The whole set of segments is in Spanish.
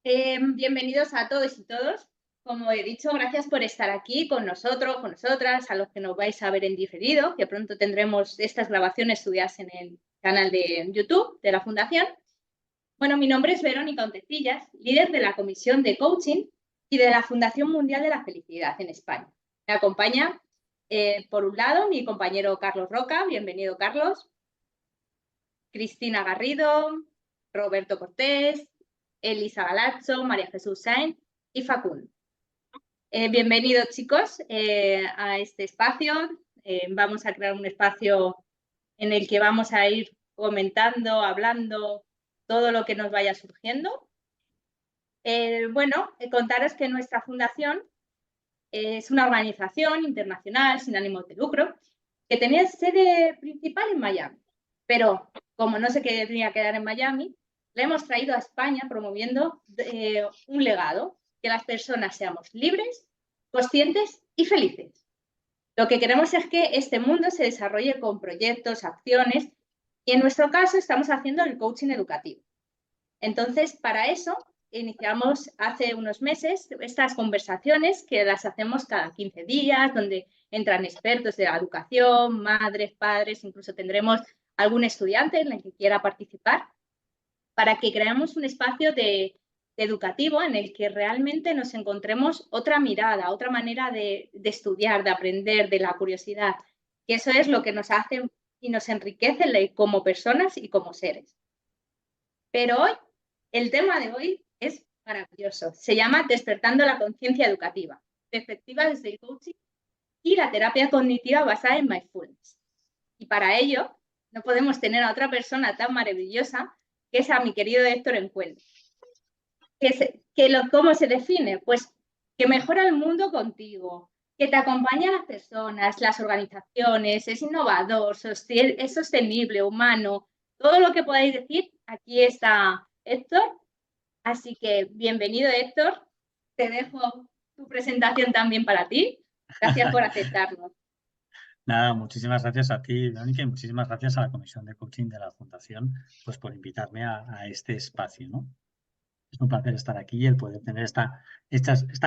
Bienvenidos a todos y todos. Como he dicho, gracias por estar aquí con nosotros, con nosotras, a los que nos vais a ver en diferido, que pronto tendremos estas grabaciones subidas en el canal de YouTube de la Fundación. Bueno, mi nombre es Verónica Ontecillas, líder de la Comisión de Coaching y de la Fundación Mundial de la Felicidad en España. Me acompaña, por un lado, mi compañero Carlos Roca. Bienvenido, Carlos. Cristina Garrido, Roberto Cortés, Elisa Galazzo, María Jesús Sainz y Facundo. Bienvenidos, chicos, a este espacio. Vamos a crear un espacio en el que vamos a ir comentando, hablando todo lo que nos vaya surgiendo. Contaros que nuestra fundación es una organización internacional sin ánimo de lucro que tenía sede principal en Miami, pero como no se quería quedar en Miami, la hemos traído a España promoviendo un legado, que las personas seamos libres, conscientes y felices. Lo que queremos es que este mundo se desarrolle con proyectos, acciones, y en nuestro caso estamos haciendo el coaching educativo. Entonces, para eso iniciamos hace unos meses estas conversaciones que las hacemos cada 15 días, donde entran expertos de la educación, madres, padres, incluso tendremos algún estudiante en el que quiera participar, para que creemos un espacio educativo en el que realmente nos encontremos otra mirada, otra manera de estudiar, de aprender, de la curiosidad, que eso es lo que nos hace y nos enriquece como personas y como seres. Pero hoy, el tema de hoy es maravilloso. Se llama Despertando la conciencia educativa, perspectiva desde el coaching y la terapia cognitiva basada en mindfulness. Y para ello, no podemos tener a otra persona tan maravillosa que es a mi querido Héctor Encuentro. ¿Cómo se define? Pues que mejora el mundo contigo, que te acompaña a las personas, las organizaciones, es innovador, es sostenible, humano, todo lo que podáis decir, aquí está Héctor. Así que bienvenido, Héctor. Te dejo tu presentación también para ti. Gracias por aceptarnos. Nada, muchísimas gracias a ti, Verónica, y muchísimas gracias a la Comisión de Coaching de la Fundación, pues por invitarme a este espacio, ¿no? Es un placer estar aquí y el poder tener esta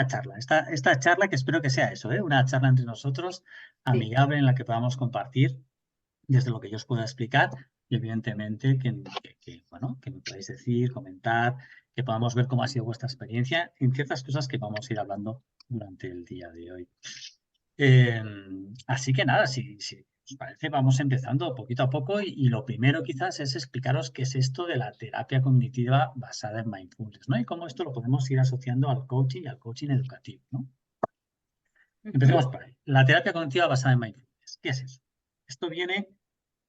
charla que espero que sea eso, ¿eh? Una charla entre nosotros, amigable, en la que podamos compartir desde lo que yo os pueda explicar y evidentemente bueno, que me podáis decir, comentar, que podamos ver cómo ha sido vuestra experiencia en ciertas cosas que vamos a ir hablando durante el día de hoy. Así que nada, si os parece, vamos empezando poquito a poco y lo primero quizás es explicaros qué es esto de la terapia cognitiva basada en mindfulness, ¿no? Y cómo esto lo podemos ir asociando al coaching y al coaching educativo, ¿no? Empecemos por ahí. La terapia cognitiva basada en mindfulness, ¿qué es eso? Esto viene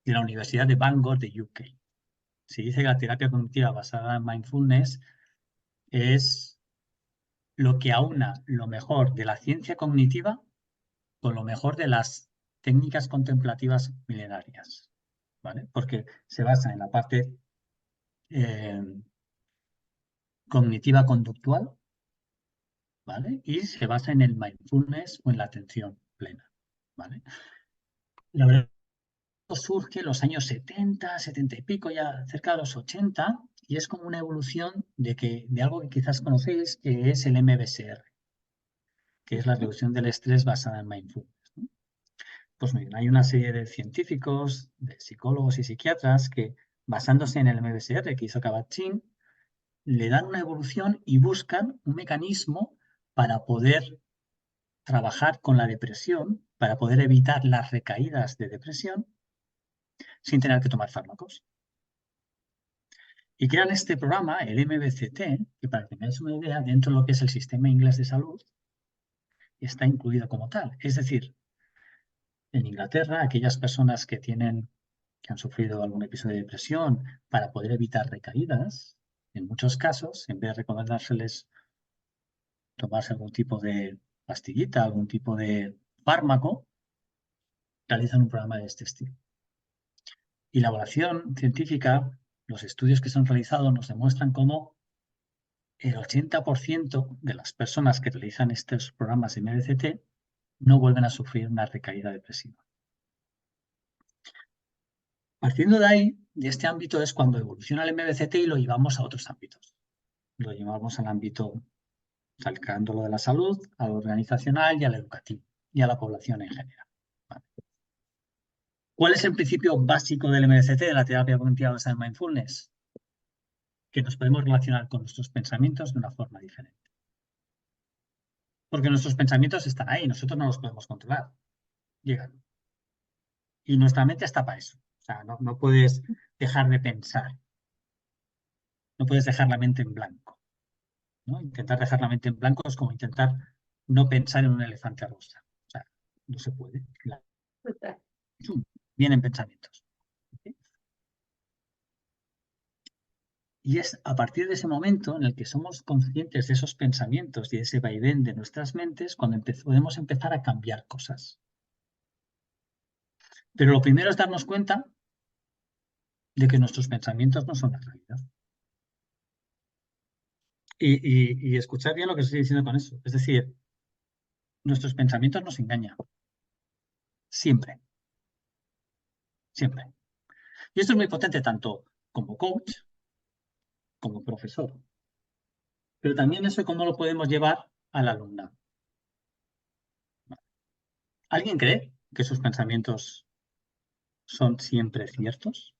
de la Universidad de Bangor de UK. Se dice que la terapia cognitiva basada en mindfulness es lo que aúna lo mejor de la ciencia cognitiva con lo mejor de las técnicas contemplativas milenarias, ¿vale? Porque se basa en la parte cognitiva conductual, ¿vale? Y se basa en el mindfulness o en la atención plena, ¿vale? La verdad surge en los años 70, 70 y pico, ya cerca de los 80, y es como una evolución de algo que quizás conocéis, que es el MBSR, que es la reducción del estrés basada en mindfulness, ¿no? Pues muy bien, hay una serie de científicos, de psicólogos y psiquiatras que, basándose en el MBSR que hizo Kabat-Zinn, le dan una evolución y buscan un mecanismo para poder trabajar con la depresión, para poder evitar las recaídas de depresión sin tener que tomar fármacos. Y crean este programa, el MBCT, que para que tengáis una idea, dentro de lo que es el sistema inglés de salud, está incluido como tal. Es decir, en Inglaterra, aquellas personas que han sufrido algún episodio de depresión, para poder evitar recaídas, en muchos casos, en vez de recomendárseles tomarse algún tipo de pastillita, algún tipo de fármaco, realizan un programa de este estilo. Y la evaluación científica, los estudios que se han realizado nos demuestran cómo el 80% de las personas que realizan estos programas de MBCT no vuelven a sufrir una recaída depresiva. Partiendo de ahí, de este ámbito, es cuando evoluciona el MBCT y lo llevamos a otros ámbitos. lo llevamos al ámbito, sacándolo de la salud, al organizacional y al educativo, y a la población en general. ¿Vale? ¿Cuál es el principio básico del MDCT, de la terapia cognitiva basada en mindfulness? Que nos podemos relacionar con nuestros pensamientos de una forma diferente. Porque nuestros pensamientos están ahí, nosotros no los podemos controlar. Llegan. Y nuestra mente está para eso. O sea, no puedes dejar de pensar. No puedes dejar la mente en blanco, ¿no? Intentar dejar la mente en blanco es como intentar no pensar en un elefante rosa. O sea, no se puede. Total. Vienen pensamientos. ¿Sí? Y es a partir de ese momento en el que somos conscientes de esos pensamientos y de ese vaivén de nuestras mentes cuando podemos empezar a cambiar cosas. Pero lo primero es darnos cuenta de que nuestros pensamientos no son la realidad. Y escuchar bien lo que estoy diciendo con eso. Es decir, nuestros pensamientos nos engañan. Siempre. Siempre. Y esto es muy potente tanto como coach como profesor. Pero también eso cómo lo podemos llevar al alumnado. ¿Alguien cree que sus pensamientos son siempre ciertos?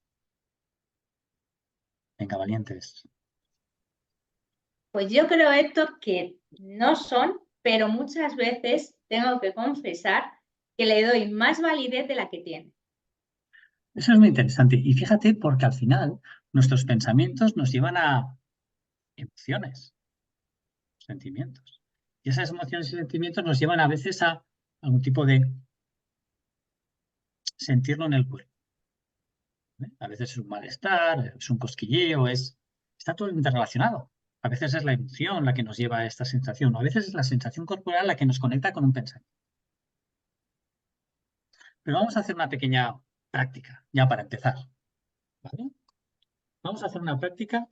Venga, valientes. Pues yo creo, Héctor, que no son, pero muchas veces tengo que confesar que le doy más validez de la que tiene. Eso es muy interesante. Y fíjate, porque al final nuestros pensamientos nos llevan a emociones, sentimientos. Y esas emociones y sentimientos nos llevan a veces a algún tipo de sentirlo en el cuerpo. ¿Eh? A veces es un malestar, es un cosquilleo, está todo interrelacionado. A veces es la emoción la que nos lleva a esta sensación, a veces es la sensación corporal la que nos conecta con un pensamiento. Pero vamos a hacer una pequeña práctica, ya para empezar. ¿Vale? Vamos a hacer una práctica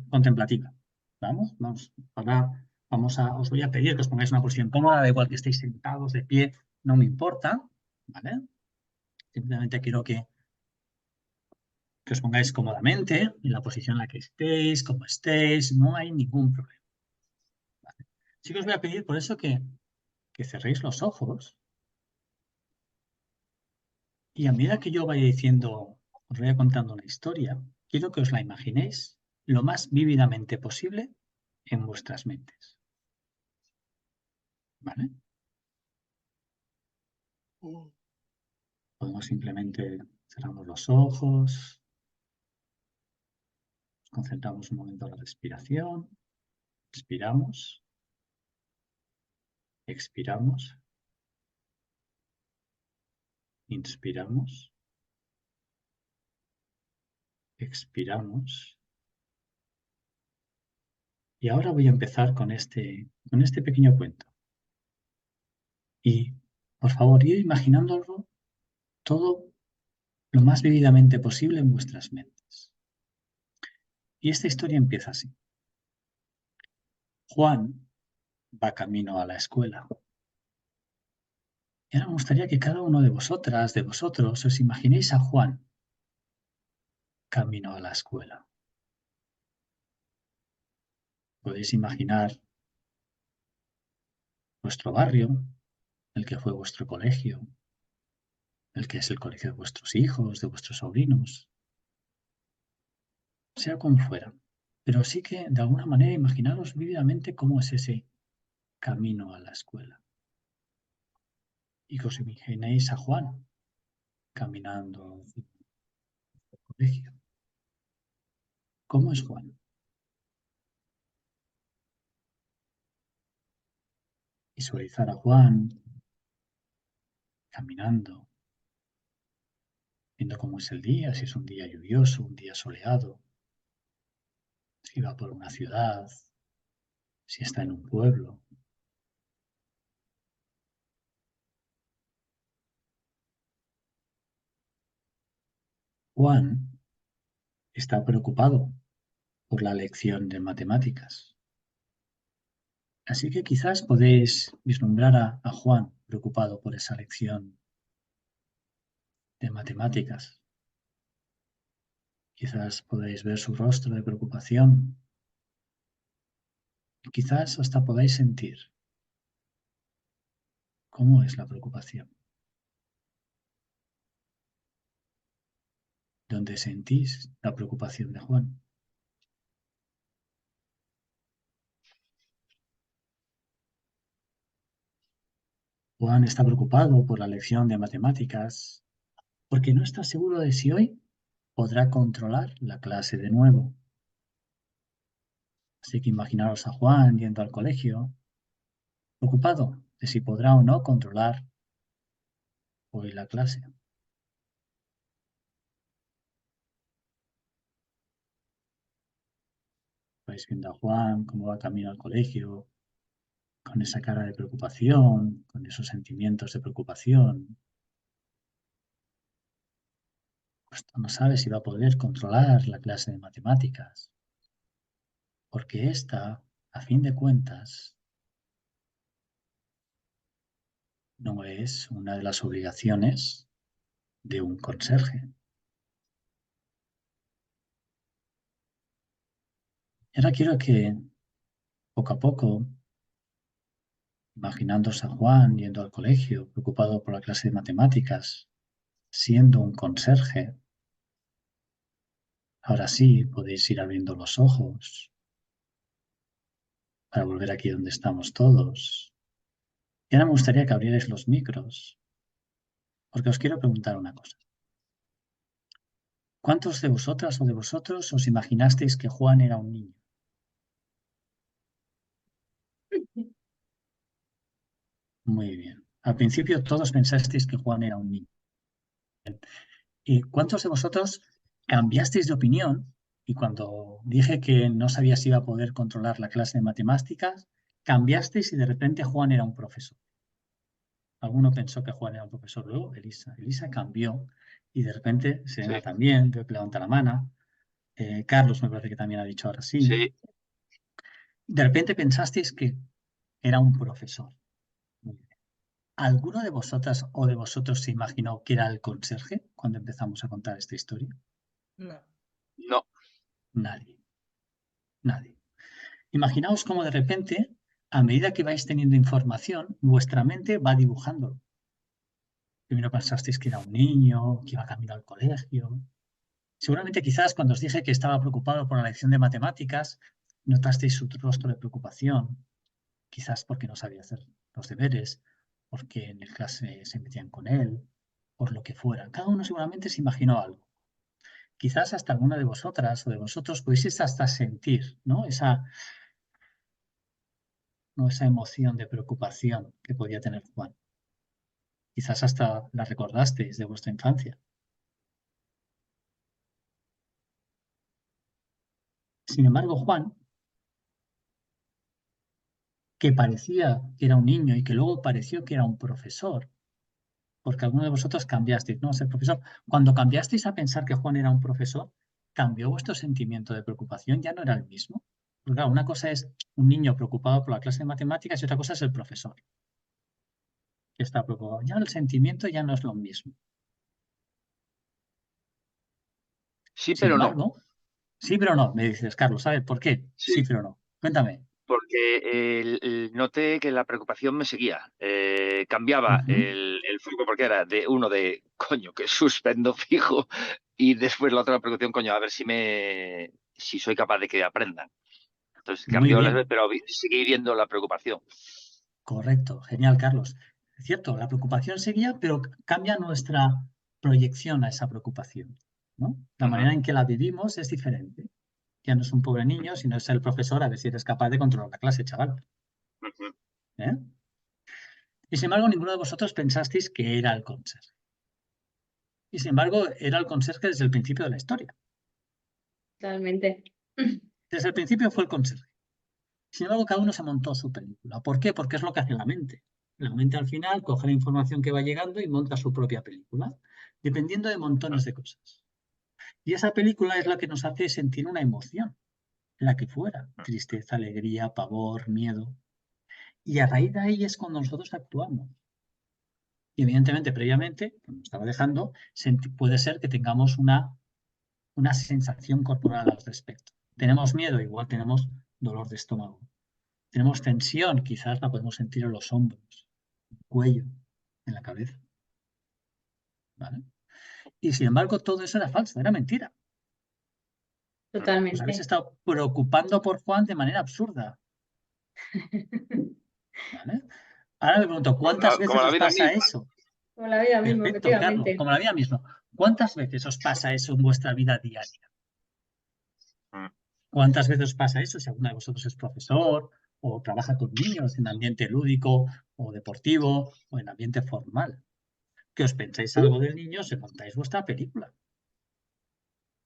contemplativa. Os voy a pedir que os pongáis en una posición cómoda, da igual que estéis sentados, de pie, no me importa. ¿Vale? Simplemente quiero que os pongáis cómodamente en la posición en la que estéis, como estéis, no hay ningún problema. ¿Vale? Sí que os voy a pedir por eso que cerréis los ojos y a medida que yo vaya diciendo, os vaya contando una historia, quiero que os la imaginéis lo más vívidamente posible en vuestras mentes. ¿Vale? Podemos simplemente cerramos los ojos, nos concentramos un momento en la respiración, inspiramos, expiramos, inspiramos, expiramos. Y ahora voy a empezar con este pequeño cuento. Y, por favor, ir imaginándolo todo lo más vívidamente posible en vuestras mentes. Y esta historia empieza así. Juan va camino a la escuela. Y ahora me gustaría que cada uno de vosotras, de vosotros, os imaginéis a Juan camino a la escuela. Podéis imaginar vuestro barrio, el que fue vuestro colegio, el que es el colegio de vuestros hijos, de vuestros sobrinos, sea como fuera. Pero sí que, de alguna manera, imaginaros vívidamente cómo es ese camino a la escuela. Y que os imaginéis a Juan caminando al colegio. ¿Cómo es Juan? Visualizar a Juan caminando, viendo cómo es el día, si es un día lluvioso, un día soleado, si va por una ciudad, si está en un pueblo. Juan está preocupado por la lección de matemáticas. Así que quizás podéis vislumbrar a Juan preocupado por esa lección de matemáticas. Quizás podéis ver su rostro de preocupación Quizás hasta podáis sentir cómo es la preocupación. ¿Dónde sentís la preocupación de Juan? Juan está preocupado por la lección de matemáticas porque no está seguro de si hoy podrá controlar la clase de nuevo. Así que imaginaros a Juan yendo al colegio, preocupado de si podrá o no controlar hoy la clase. Vais viendo a Juan cómo va camino al colegio, con esa cara de preocupación, con esos sentimientos de preocupación. Pues no sabe si va a poder controlar la clase de matemáticas, porque esta, a fin de cuentas, no es una de las obligaciones de un conserje. Y ahora quiero que, poco a poco, imaginándose a Juan yendo al colegio, preocupado por la clase de matemáticas, siendo un conserje, ahora sí podéis ir abriendo los ojos para volver aquí donde estamos todos. Y ahora me gustaría que abrierais los micros, porque os quiero preguntar una cosa. ¿Cuántos de vosotras o de vosotros os imaginasteis que Juan era un niño? Muy bien. Al principio todos pensasteis que Juan era un niño. ¿Y cuántos de vosotros cambiasteis de opinión? Y cuando dije que no sabía si iba a poder controlar la clase de matemáticas, cambiasteis y de repente Juan era un profesor. Alguno pensó que Juan era un profesor, luego Elisa cambió y de repente Serena Sí, también, veo que levanta la mano. Carlos me parece que también ha dicho ahora sí. sí. De repente pensasteis que era un profesor. Muy bien. ¿Alguno de vosotras o de vosotros se imaginó que era el conserje cuando empezamos a contar esta historia? No. No. Nadie, nadie. Imaginaos cómo de repente, a medida que vais teniendo información, vuestra mente va dibujándolo. Primero pensasteis que era un niño, que iba camino al colegio. Seguramente quizás cuando os dije que estaba preocupado por la lección de matemáticas, notasteis su rostro de preocupación, quizás porque no sabía hacer los deberes, porque en el clase se metían con él, por lo que fuera. Cada uno seguramente se imaginó algo. Quizás hasta alguna de vosotras o de vosotros pudieseis hasta sentir, ¿no? Esa emoción de preocupación que podía tener Juan. Quizás hasta la recordasteis de vuestra infancia. Sin embargo, Juan, que parecía que era un niño y que luego pareció que era un profesor, porque alguno de vosotros cambiasteis, ¿no? A ser profesor. Cuando cambiasteis a pensar que Juan era un profesor, ¿cambió vuestro sentimiento de preocupación? ¿Ya no era el mismo? Porque claro, una cosa es un niño preocupado por la clase de matemáticas y otra cosa es el profesor que está preocupado. Ya el sentimiento ya no es lo mismo. Sí, Sin pero no. embargo, sí, pero no, me dices, Carlos, ¿sabes por qué? Sí, Sí, pero no. Cuéntame. porque noté que la preocupación me seguía. Cambiaba Ujú. el foco porque era de uno de, coño, que suspendo fijo, y después la otra preocupación, coño, a ver si soy capaz de que aprendan. Entonces Muy cambió, bien, pero seguí viendo la preocupación. correcto, genial, Carlos. Es cierto, la preocupación seguía, pero cambia nuestra proyección a esa preocupación, ¿no? La Ujú, manera en que la vivimos es diferente. Ya no es un pobre niño, sino es el profesor a ver si eres capaz de controlar la clase, chaval. ujú. ¿Eh? Y sin embargo, ninguno de vosotros pensasteis que era el conserje. Y sin embargo, era el conserje desde el principio de la historia. Totalmente. Desde el principio fue el conserje. Sin embargo, cada uno se montó su película. ¿Por qué? Porque es lo que hace la mente. La mente al final coge la información que va llegando y monta su propia película, dependiendo de montones de cosas. Y esa película es la que nos hace sentir una emoción, la que fuera, tristeza, alegría, pavor, miedo. Y a raíz de ahí es cuando nosotros actuamos. Y evidentemente, previamente, como estaba dejando, puede ser que tengamos una sensación corporal al respecto. Tenemos miedo, igual tenemos dolor de estómago. Tenemos tensión, quizás la podemos sentir en los hombros, en el cuello, en la cabeza. ¿Vale? Y sin embargo, todo eso era falso, era mentira. Os habéis Totalmente. estado preocupando por Juan de manera absurda. ¿Vale? Ahora me pregunto, ¿cuántas Como veces la os vida pasa misma. eso? Como la vida misma, Perfecto, Carlos, efectivamente. como la vida misma. ¿Cuántas veces os pasa eso en vuestra vida diaria? Mm. ¿Cuántas veces os pasa eso si alguno de vosotros es profesor o trabaja con niños en ambiente lúdico o deportivo o en ambiente formal? Que os pensáis algo del niño, os montáis vuestra película.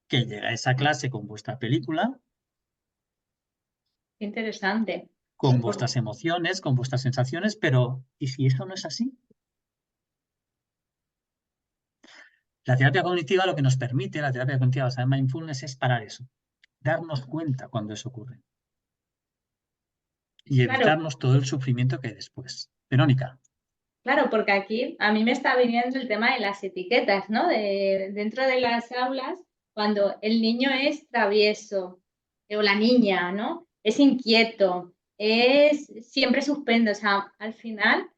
Que llegáis a clase con vuestra película, Interesante. con Pues, vuestras emociones, con vuestras sensaciones, pero ¿y si eso no es así? La terapia cognitiva lo que nos permite, la terapia cognitiva basada en mindfulness, es parar eso, darnos cuenta cuando eso ocurre y claro, evitarnos todo el sufrimiento que hay después. Verónica. claro, porque aquí a mí me está viniendo el tema de las etiquetas, ¿no? Dentro de las aulas, cuando el niño es travieso o la niña, ¿no? Es inquieto, es siempre suspende, o sea, al final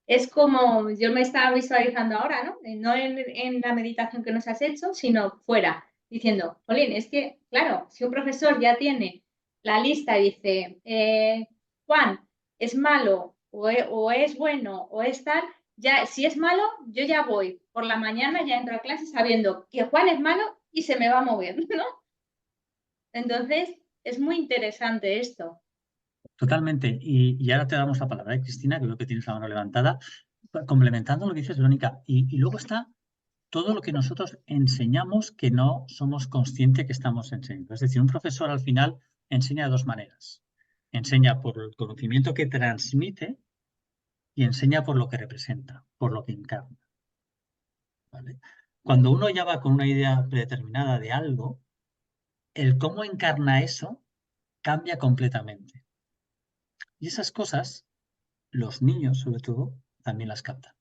es como yo me estaba visualizando ahora, ¿no? No en la meditación que nos has hecho, sino fuera, diciendo, Jolín, es que, claro, si un profesor ya tiene la lista y dice, Juan, es malo o es bueno o es tal, ya, si es malo, yo ya voy por la mañana, ya entro a clase sabiendo que Juan es malo y se me va a mover, ¿no? Entonces, es muy interesante esto. Totalmente. Y ahora te damos la palabra, Cristina, que veo que tienes la mano levantada, complementando lo que dices, Verónica. Y luego está todo lo que nosotros enseñamos que no somos conscientes que estamos enseñando. Es decir, un profesor al final enseña de dos maneras. Enseña por el conocimiento que transmite y enseña por lo que representa, por lo que encarna. ¿Vale? Cuando uno ya va con una idea predeterminada de algo, el cómo encarna eso cambia completamente. Y esas cosas, los niños sobre todo, también las captan.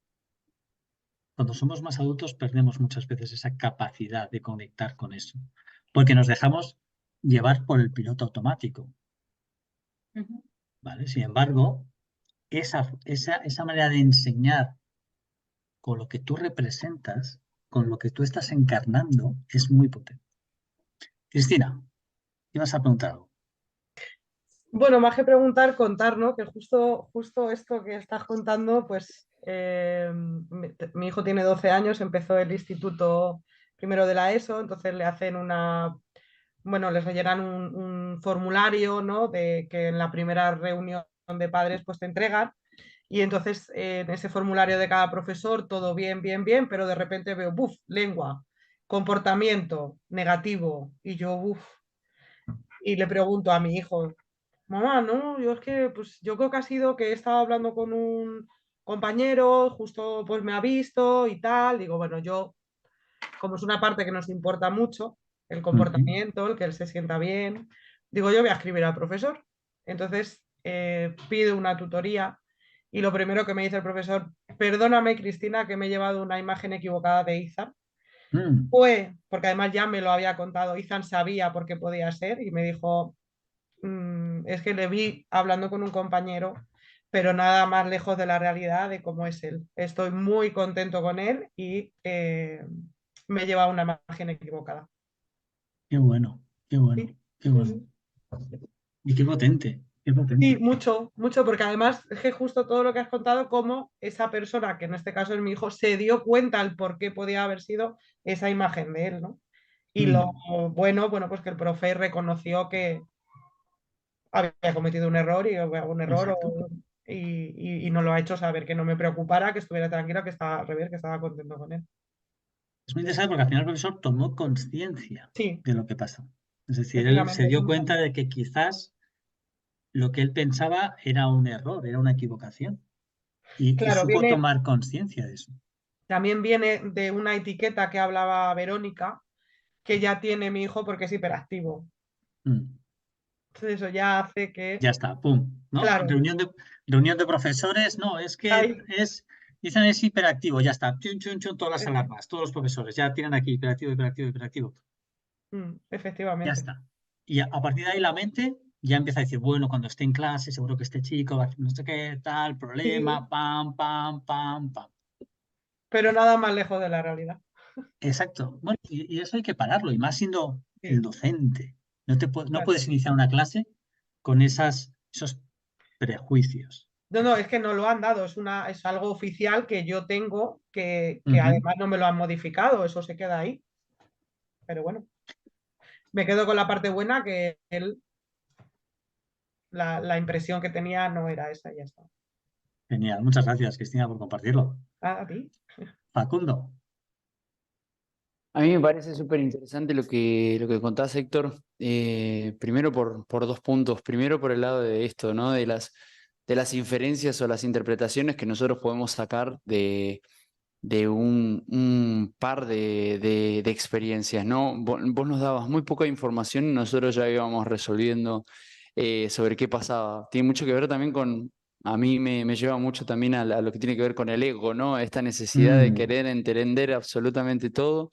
Cuando somos más adultos perdemos muchas veces esa capacidad de conectar con eso, porque nos dejamos llevar por el piloto automático. Ujú. ¿Vale? Sin embargo, esa manera de enseñar con lo que tú representas, con lo que tú estás encarnando, es muy potente. Cristina, ibas a preguntar algo. Bueno, más que preguntar, contar, ¿no? Que justo esto que estás contando, pues mi hijo tiene 12 años, empezó el instituto primero de la ESO, entonces le hacen bueno, les rellenan un formulario, ¿no? De que en la primera reunión de padres pues te entregan. Y entonces en ese formulario de cada profesor, todo bien, bien, bien, pero de repente veo, buf, lengua, comportamiento negativo. Y yo, buf, y le pregunto a mi hijo, mamá, no, yo es que, pues yo creo que ha sido que he estado hablando con un compañero, justo pues me ha visto y tal. Digo, bueno, yo, como es una parte que nos importa mucho, el comportamiento, el que él se sienta bien, digo, yo voy a escribir al profesor. Entonces pido una tutoría y lo primero que me dice el profesor, perdóname, Cristina, que me he llevado una imagen equivocada de Izan. Fue, porque además ya me lo había contado, Izan sabía por qué podía ser y me dijo, es que le vi hablando con un compañero, pero nada más lejos de la realidad de cómo es él. Estoy muy contento con él y me lleva una imagen equivocada. Qué bueno, qué bueno, Sí, qué sí, bueno. sí. Y qué potente, qué Sí, potente. mucho, mucho, porque además es que justo todo lo que has contado, cómo esa persona, que en este caso es mi hijo, se dio cuenta el por qué podía haber sido esa imagen de él, ¿no? Y lo bueno, pues que el profe reconoció que había cometido un error Exacto. y no lo ha hecho saber, que no me preocupara, que estuviera tranquila, que estaba al revés, que estaba contento con él. Es muy interesante porque al final el profesor tomó conciencia Sí, de lo que pasó. Es decir, él se efectivamente. dio cuenta de que quizás lo que él pensaba era un error, era una equivocación. Y Claro, supo tomar conciencia de eso. también viene de una etiqueta que hablaba Verónica, que ya tiene mi hijo porque es hiperactivo. Mm. Entonces eso ya hace que, Ya está, pum, ¿no? claro, Reunión de profesores, no, es que hay, dicen es hiperactivo, ya está, chun, chun, chun, todas las alarmas, todos los profesores ya tienen aquí hiperactivo, hiperactivo, hiperactivo, ya efectivamente. está. Y a partir de ahí la mente ya empieza a decir, bueno, cuando esté en clase, seguro que este chico va a hacer no sé qué, tal, problema, pam, pam, pam, pam. Pero nada más lejos de la realidad. Exacto. Bueno, y eso hay que pararlo, y más siendo Sí, el docente. No claro. puedes iniciar una clase con esos prejuicios. No, es que no lo han dado, es algo oficial que yo tengo, que Ujú. además no me lo han modificado, eso se queda ahí. Pero bueno, me quedo con la parte buena que la impresión que tenía no era esa, y ya está. Genial. Muchas gracias, Cristina, por compartirlo. A ti. Facundo. A mí me parece súper interesante lo que contás, Héctor. Primero por dos puntos. Primero por el lado de esto, ¿no? De las inferencias o las interpretaciones que nosotros podemos sacar de un par de experiencias, ¿no? Vos nos dabas muy poca información y nosotros ya íbamos resolviendo sobre qué pasaba. Tiene mucho que ver también a mí me lleva mucho también a lo que tiene que ver con el ego, ¿no? Esta necesidad de querer entender absolutamente todo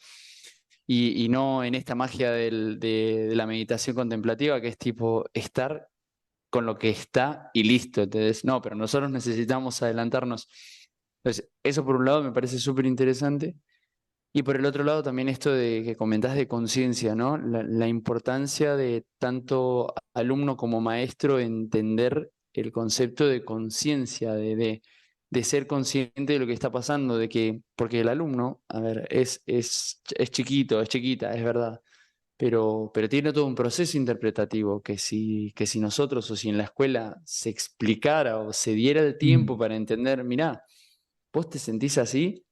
y no en esta magia de la meditación contemplativa, que es tipo estar con lo que está y listo. Entonces, no, pero nosotros necesitamos adelantarnos. Entonces, eso por un lado me parece súper interesante. Y por el otro lado también esto de que comentás de conciencia, ¿no? La importancia de tanto alumno como maestro entender el concepto de conciencia, de ser consciente de lo que está pasando, de que, porque el alumno, a ver, es chiquito, es chiquita, es verdad, pero tiene todo un proceso interpretativo que si nosotros o si en la escuela se explicara o se diera el tiempo para entender, mirá, vos te sentís así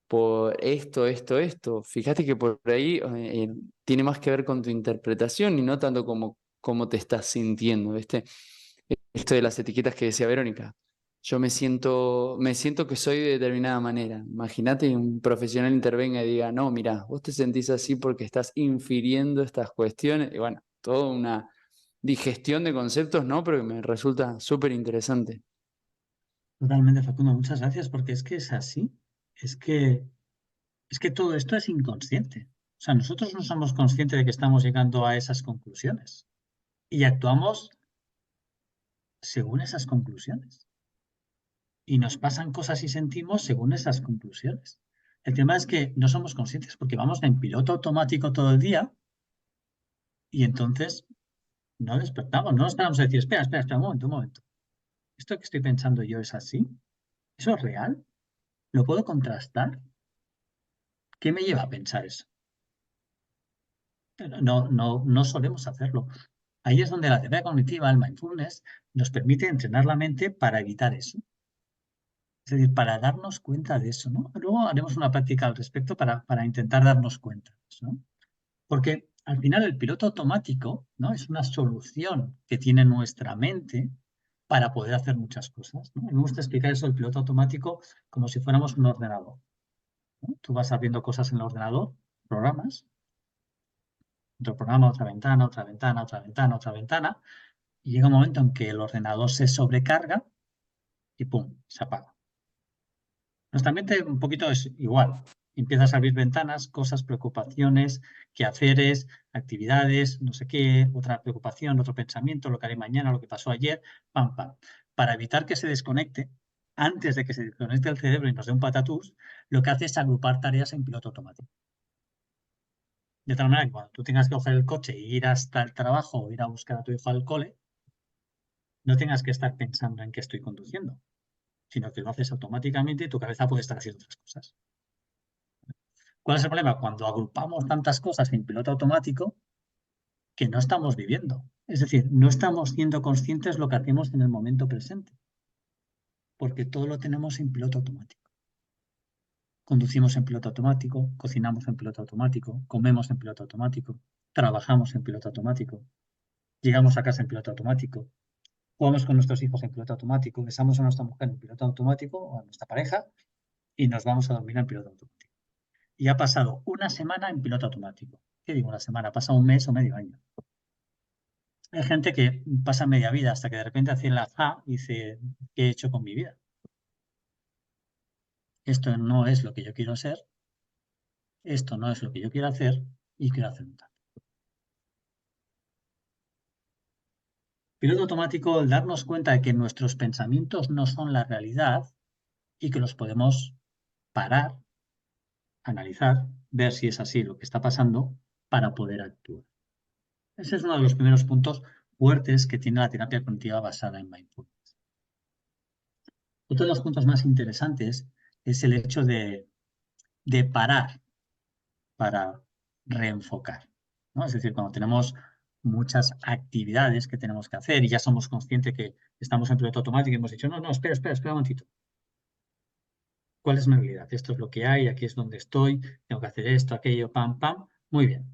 por esto, esto, esto. Fíjate que por ahí tiene más que ver con tu interpretación y no tanto como cómo te estás sintiendo, ¿viste? Esto de las etiquetas que decía Verónica. Yo me siento que soy de determinada manera. Imagínate un profesional intervenga y diga, no, mira, vos te sentís así porque estás infiriendo estas cuestiones. Y bueno, toda una digestión de conceptos, ¿no? Pero que me resulta súper interesante. Totalmente, Facundo. Muchas gracias, porque es que es así. Es que, es que todo esto es inconsciente. O sea, nosotros no somos conscientes de que estamos llegando a esas conclusiones y actuamos según esas conclusiones. Y nos pasan cosas y sentimos según esas conclusiones. El tema es que no somos conscientes porque vamos en piloto automático todo el día y entonces no despertamos, no nos paramos a decir, espera, espera, espera, un momento. ¿Esto que estoy pensando yo es así? ¿Eso es real? ¿Lo puedo contrastar? ¿Qué me lleva a pensar eso? No solemos hacerlo. Ahí es donde la terapia cognitiva, el mindfulness, nos permite entrenar la mente para evitar eso. Es decir, para darnos cuenta de eso, ¿no? Luego haremos una práctica al respecto para intentar darnos cuenta de eso, ¿no? Porque al final el piloto automático, ¿no? Es una solución que tiene nuestra mente para poder hacer muchas cosas, ¿no? Me gusta explicar eso del piloto automático como si fuéramos un ordenador, ¿no? Tú vas abriendo cosas en el ordenador, programas, otro programa, otra ventana, otra ventana, otra ventana, otra ventana, y llega un momento en que el ordenador se sobrecarga y ¡pum!, se apaga. Nuestra mente un poquito es igual. Empiezas a abrir ventanas, cosas, preocupaciones, quehaceres, actividades, no sé qué, otra preocupación, otro pensamiento, lo que haré mañana, lo que pasó ayer, pam, pam. Para evitar que se desconecte, antes de que se desconecte el cerebro y nos dé un patatús, lo que hace es agrupar tareas en piloto automático. De tal manera que cuando tú tengas que coger el coche e ir hasta el trabajo o ir a buscar a tu hijo al cole, no tengas que estar pensando en qué estoy conduciendo, sino que lo haces automáticamente y tu cabeza puede estar haciendo otras cosas. ¿Cuál es el problema? Cuando agrupamos tantas cosas en piloto automático que no estamos viviendo. Es decir, no estamos siendo conscientes de lo que hacemos en el momento presente, porque todo lo tenemos en piloto automático. Conducimos en piloto automático, cocinamos en piloto automático, comemos en piloto automático, trabajamos en piloto automático, llegamos a casa en piloto automático, jugamos con nuestros hijos en piloto automático, besamos a nuestra mujer en piloto automático o a nuestra pareja y nos vamos a dormir en piloto automático. Y ha pasado una semana en piloto automático. ¿Qué digo una semana? Ha pasado un mes o medio año. Hay gente que pasa media vida hasta que de repente hace la y dice, ¿qué he hecho con mi vida? Esto no es lo que yo quiero ser, esto no es lo que yo quiero hacer y quiero hacer un tal. Piloto automático, el darnos cuenta de que nuestros pensamientos no son la realidad y que los podemos parar, analizar, ver si es así lo que está pasando para poder actuar. Ese es uno de los primeros puntos fuertes que tiene la terapia cognitiva basada en mindfulness. Otro de los puntos más interesantes es el hecho de parar para reenfocar, ¿no? Es decir, cuando tenemos muchas actividades que tenemos que hacer y ya somos conscientes que estamos en piloto automático y hemos dicho, no, espera un momentito. ¿Cuál es mi realidad? Esto es lo que hay, aquí es donde estoy, tengo que hacer esto, aquello, pam, pam. Muy bien.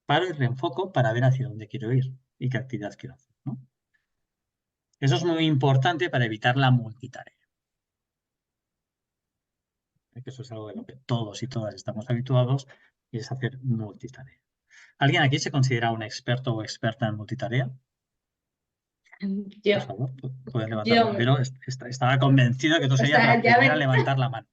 Paro y reenfoco para ver hacia dónde quiero ir y qué actividad quiero hacer, ¿no? Eso es muy importante para evitar la multitarea. Que eso es algo de lo que todos y todas estamos habituados y es hacer multitarea. ¿Alguien aquí se considera un experto o experta en multitarea? Yo, Por favor, puedes levantar la yo, mano. Pero estaba convencido que tú o serías sea, la ya primera a ven, levantar la mano.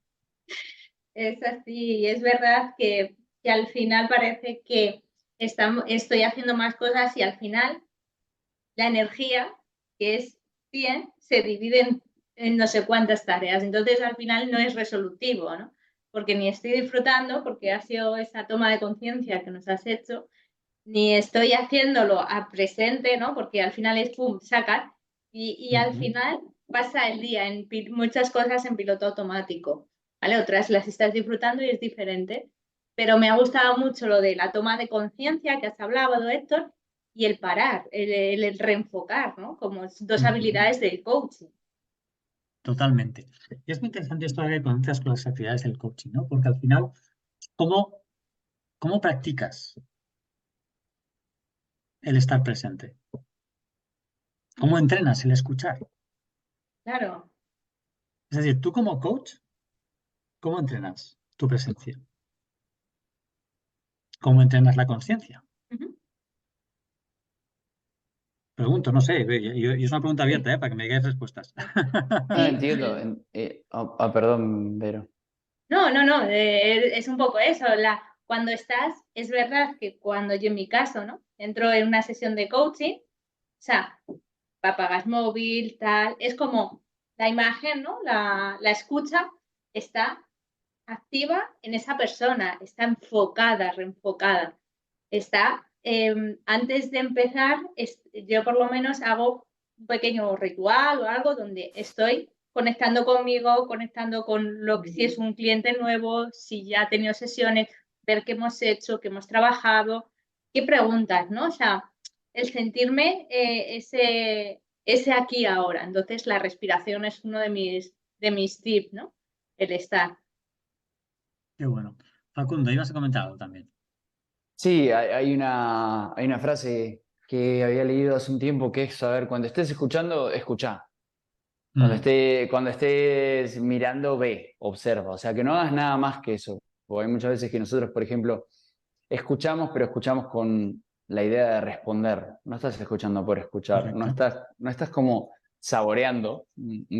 es así, es verdad que al final parece que estoy haciendo más cosas y al final la energía, que es 100, se divide en no sé cuántas tareas. Entonces, al final no es resolutivo, ¿no? Porque ni estoy disfrutando, porque ha sido esa toma de conciencia que nos has hecho, ni estoy haciéndolo a presente, ¿no? Porque al final es pum, sacar, y al final pasa el día en muchas cosas en piloto automático, ¿vale? Otras las estás disfrutando y es diferente. Pero me ha gustado mucho lo de la toma de conciencia que has hablado, Héctor, y el parar, el reenfocar, ¿no? Como dos habilidades del coaching. Totalmente. Y es muy interesante esto de que conectas con las actividades del coaching, ¿no? Porque al final, ¿cómo practicas el estar presente? ¿Cómo entrenas el escuchar? Claro. Es decir, tú como coach, ¿cómo entrenas tu presencia? ¿Cómo entrenas la conciencia? Uh-huh. Pregunto, no sé, y es una pregunta abierta, para que me digáis respuestas. No entiendo. Perdón, Vero. No, es un poco eso. Cuando estás, es verdad que cuando yo en mi caso, ¿no? Entro en una sesión de coaching, o sea, apagas móvil, tal, es como la imagen, ¿no? La escucha está activa en esa persona, está enfocada, reenfocada, está, antes de empezar, yo por lo menos hago un pequeño ritual o algo donde estoy conectando conmigo, conectando con lo que si es un cliente nuevo, si ya ha tenido sesiones, ver qué hemos hecho, qué hemos trabajado, qué preguntas, ¿no? O sea, el sentirme ese aquí ahora. Entonces, la respiración es uno de mis tips, ¿no? El estar. Qué bueno. Facundo, ibas a comentar algo también. Sí, hay una frase que había leído hace un tiempo que es, a ver, cuando estés escuchando, escuchá. Cuando estés mirando, ve, observa. O sea, que no hagas nada más que eso. Porque hay muchas veces que nosotros, por ejemplo, escuchamos, pero escuchamos con la idea de responder. No estás escuchando por escuchar. Correcto. No estás como saboreando,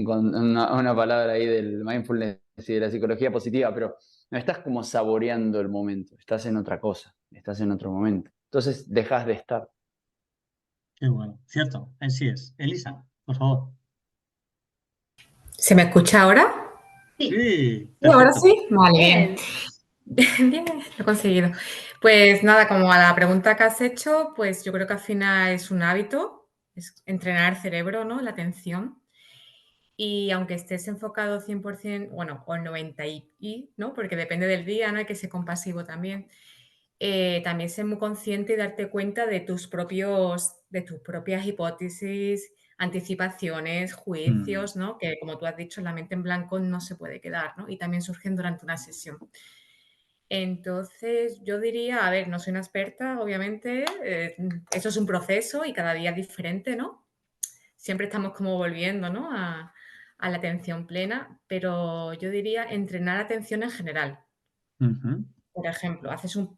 con una palabra ahí del mindfulness y de la psicología positiva, pero no estás como saboreando el momento. Estás en otra cosa, estás en otro momento. Entonces dejas de estar. Qué bueno. Cierto, así es. Elisa, por favor. ¿Se me escucha ahora? Sí. Sí, ¿Y ahora perfecto. sí? Vale, bien. Bien. Bien, lo he conseguido. Pues nada, como a la pregunta que has hecho, pues yo creo que al final es un hábito, es entrenar el cerebro, ¿no? La atención. Y aunque estés enfocado 100%, bueno, o el 90%, ¿no? Porque depende del día, ¿no? Hay que ser compasivo también. También ser muy consciente y darte cuenta de tus propias hipótesis, anticipaciones, juicios, ¿no? Que como tú has dicho, la mente en blanco no se puede quedar, ¿no? Y también surgen durante una sesión. Entonces, yo diría, a ver, no soy una experta, obviamente, eso es un proceso y cada día es diferente, ¿no? Siempre estamos como volviendo, ¿no? A la atención plena, pero yo diría entrenar atención en general. Por ejemplo,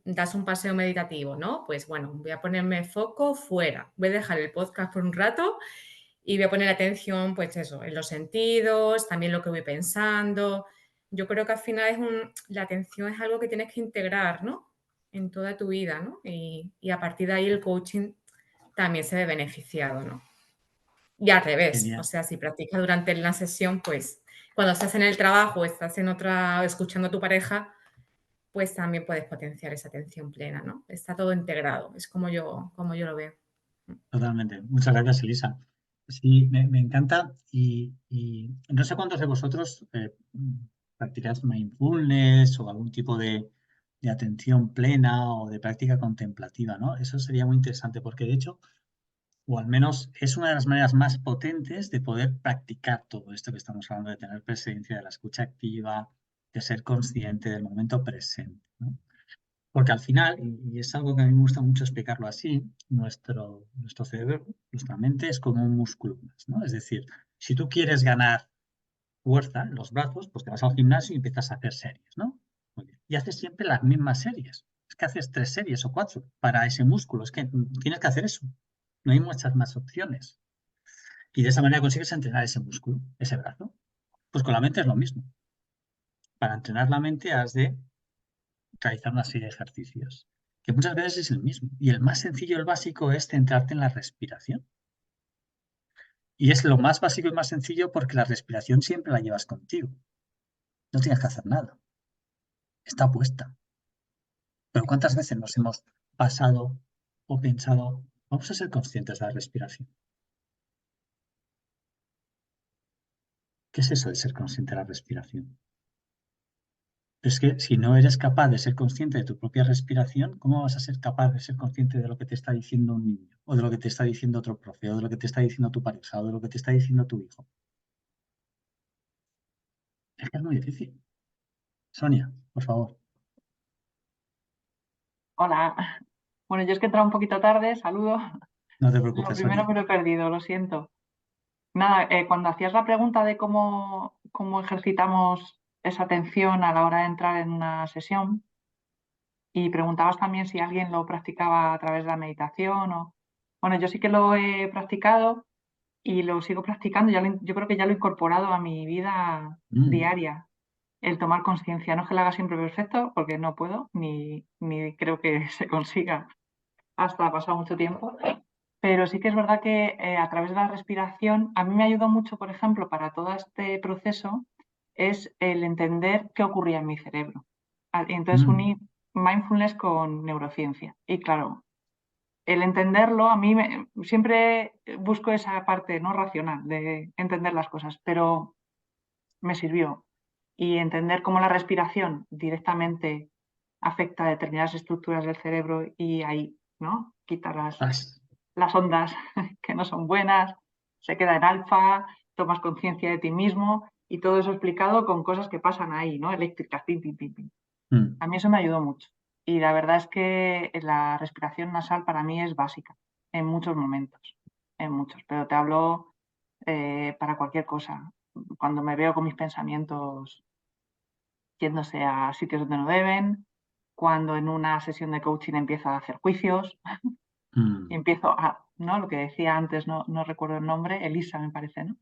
das un paseo meditativo, ¿no? Pues bueno, voy a ponerme foco fuera, voy a dejar el podcast por un rato y voy a poner atención, pues eso, en los sentidos, también lo que voy pensando. Yo creo que al final la atención es algo que tienes que integrar, ¿no? En toda tu vida, ¿no? Y a partir de ahí el coaching también se ve beneficiado, ¿no? Y al revés, Genial. o sea, si practicas durante la sesión, pues cuando estás en el trabajo o estás en otra, escuchando a tu pareja, pues también puedes potenciar esa atención plena, ¿no? Está todo integrado, es como yo lo veo. Totalmente. Muchas gracias, Elisa. Sí, me encanta y no sé cuántos de vosotros practicáis mindfulness o algún tipo de atención plena o de práctica contemplativa, ¿no? Eso sería muy interesante porque de hecho, o al menos es una de las maneras más potentes de poder practicar todo esto que estamos hablando, de tener presencia, de la escucha activa, de ser consciente del momento presente, ¿no? Porque al final, y es algo que a mí me gusta mucho explicarlo así, nuestro cerebro, nuestra mente es como un músculo más, ¿no? Es decir, si tú quieres ganar fuerza en los brazos, pues te vas al gimnasio y empiezas a hacer series, ¿no? Muy bien. Y haces siempre las mismas series. Es que haces 3 series o 4 para ese músculo. Es que tienes que hacer eso. No hay muchas más opciones. Y de esa manera consigues entrenar ese músculo, ese brazo. Pues con la mente es lo mismo. Para entrenar la mente has de realizar una serie de ejercicios, que muchas veces es el mismo. Y el más sencillo, el básico, es centrarte en la respiración. Y es lo más básico y más sencillo porque la respiración siempre la llevas contigo. No tienes que hacer nada. Está puesta. Pero ¿cuántas veces nos hemos pasado o pensado, vamos a ser conscientes de la respiración? ¿Qué es eso de ser consciente de la respiración? Es que si no eres capaz de ser consciente de tu propia respiración, ¿cómo vas a ser capaz de ser consciente de lo que te está diciendo un niño? O de lo que te está diciendo otro profe, o de lo que te está diciendo tu pareja, o de lo que te está diciendo tu hijo. Es que es muy difícil. Sonia, por favor. Hola. Bueno, yo es que he entrado un poquito tarde, saludo. No te Lo preocupes, primero Sonia. me lo he perdido, lo siento. Nada, cuando hacías la pregunta de cómo ejercitamos esa atención a la hora de entrar en una sesión y preguntabas también si alguien lo practicaba a través de la meditación o... Bueno, yo sí que lo he practicado y lo sigo practicando. Yo creo que ya lo he incorporado a mi vida diaria, el tomar conciencia. No es que lo haga siempre perfecto, porque no puedo, ni creo que se consiga hasta ha pasado mucho tiempo. Pero sí que es verdad que a través de la respiración, a mí me ayudó mucho, por ejemplo, para todo este proceso, es el entender qué ocurría en mi cerebro. Y entonces uní mindfulness con neurociencia. Y claro, el entenderlo, a mí siempre busco esa parte no racional de entender las cosas, pero me sirvió. Y entender cómo la respiración directamente afecta a determinadas estructuras del cerebro y ahí, ¿no? Quita las ondas que no son buenas, se queda en alfa, tomas conciencia de ti mismo y todo eso explicado con cosas que pasan ahí, ¿no? Eléctricas, pim, pim, pim, pim. A mí eso me ayudó mucho. Y la verdad es que la respiración nasal para mí es básica en muchos momentos, en muchos, pero te hablo para cualquier cosa. Cuando me veo con mis pensamientos yéndose a sitios donde no deben, cuando en una sesión de coaching empiezo a hacer juicios, y empiezo a, ¿no? Lo que decía antes, no recuerdo el nombre, Elisa me parece, ¿no?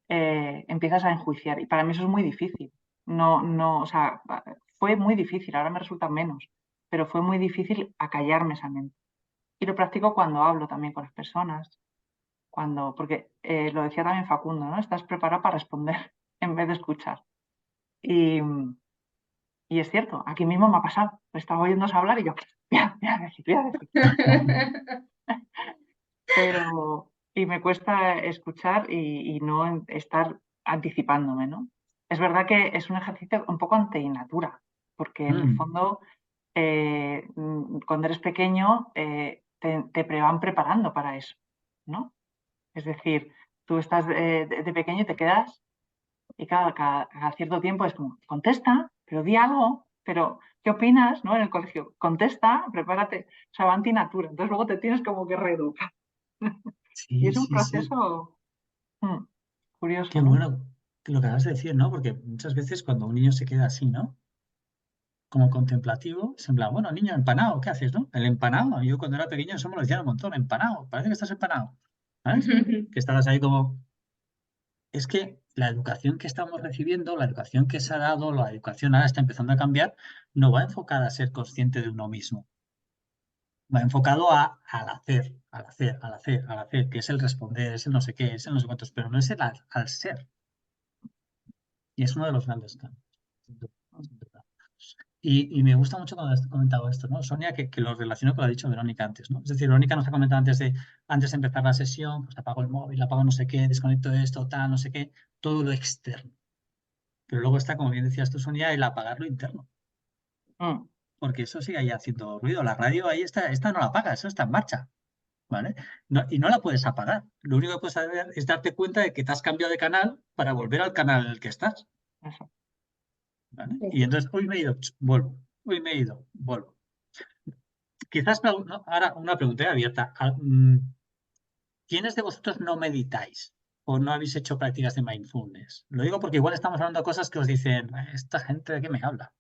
Empiezas a enjuiciar y para mí eso es muy difícil. O sea, fue muy difícil, ahora me resulta menos, pero fue muy difícil acallarme esa mente. Y lo practico cuando hablo también con las personas, porque lo decía también Facundo, ¿no? Estás preparado para responder en vez de escuchar. Y es cierto, aquí mismo me ha pasado. Estaba oyéndose hablar y yo, voy a decir. Y me cuesta escuchar y no estar anticipándome, ¿no? Es verdad que es un ejercicio un poco antinatura, porque en el fondo, cuando eres pequeño, te van preparando para eso, ¿no? Es decir, tú estás de pequeño y te quedas y cada cierto tiempo es como, contesta, pero di algo, pero ¿qué opinas? ¿No? En el colegio, contesta, prepárate, o sea, va antinatura. Entonces luego te tienes como que reeducar. Y es un proceso curioso, Qué ¿no? bueno lo que acabas de decir, ¿no? Porque muchas veces cuando un niño se queda así, ¿no? Como contemplativo, es en plan, bueno, niño, empanado, ¿qué haces, no? El empanado, yo cuando era pequeño eso me lo decían un montón, empanado, parece que estás empanado, ¿sabes? Que estabas ahí como... Es que la educación que estamos recibiendo, la educación que se ha dado, la educación ahora está empezando a cambiar, no va enfocada a ser consciente de uno mismo. Va enfocado al hacer, al hacer, al hacer, al hacer, que es el responder, es el no sé qué, es el no sé cuántos, pero no es el al ser. Y es uno de los grandes cambios. Y me gusta mucho cuando has comentado esto, ¿no, Sonia? Que lo relaciono con lo que ha dicho Verónica antes, ¿no? Es decir, Verónica nos ha comentado antes de empezar la sesión, pues apago el móvil, apago no sé qué, desconecto esto, tal, no sé qué, todo lo externo. Pero luego está, como bien decías tú, Sonia, el apagar lo interno. Mm, Porque eso sigue ahí haciendo ruido. La radio ahí está, esta no la apagas, eso está en marcha, ¿vale? Y no la puedes apagar. Lo único que puedes hacer es darte cuenta de que te has cambiado de canal para volver al canal en el que estás, eso. ¿vale? Y entonces, hoy me he ido, vuelvo. Hoy me he ido, vuelvo. Quizás no, ahora una pregunta abierta. ¿Quiénes de vosotros no meditáis o no habéis hecho prácticas de mindfulness? Lo digo porque igual estamos hablando de cosas que os dicen, ¿esta gente de qué me habla?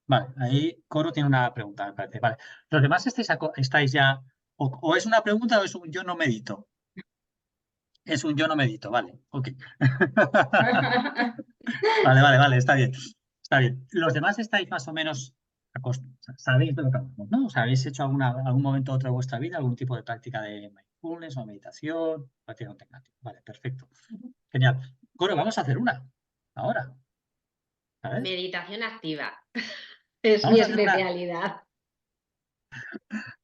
Vale, ahí Coro tiene una pregunta, me parece. Vale. ¿Los demás estáis ya, o es una pregunta o es un yo no medito? Es un yo no medito, vale, ok. Vale, está bien. Está bien. ¿Los demás estáis más o menos sabéis de lo que hablamos, ¿no? O sea, ¿habéis hecho algún momento u otro de vuestra vida algún tipo de práctica de mindfulness o meditación? Práctica contemplativa. Vale, perfecto. Genial. Coro, vamos a hacer una ahora. ¿Sabes? Meditación activa. Es mi Vamos a hacer una. especialidad.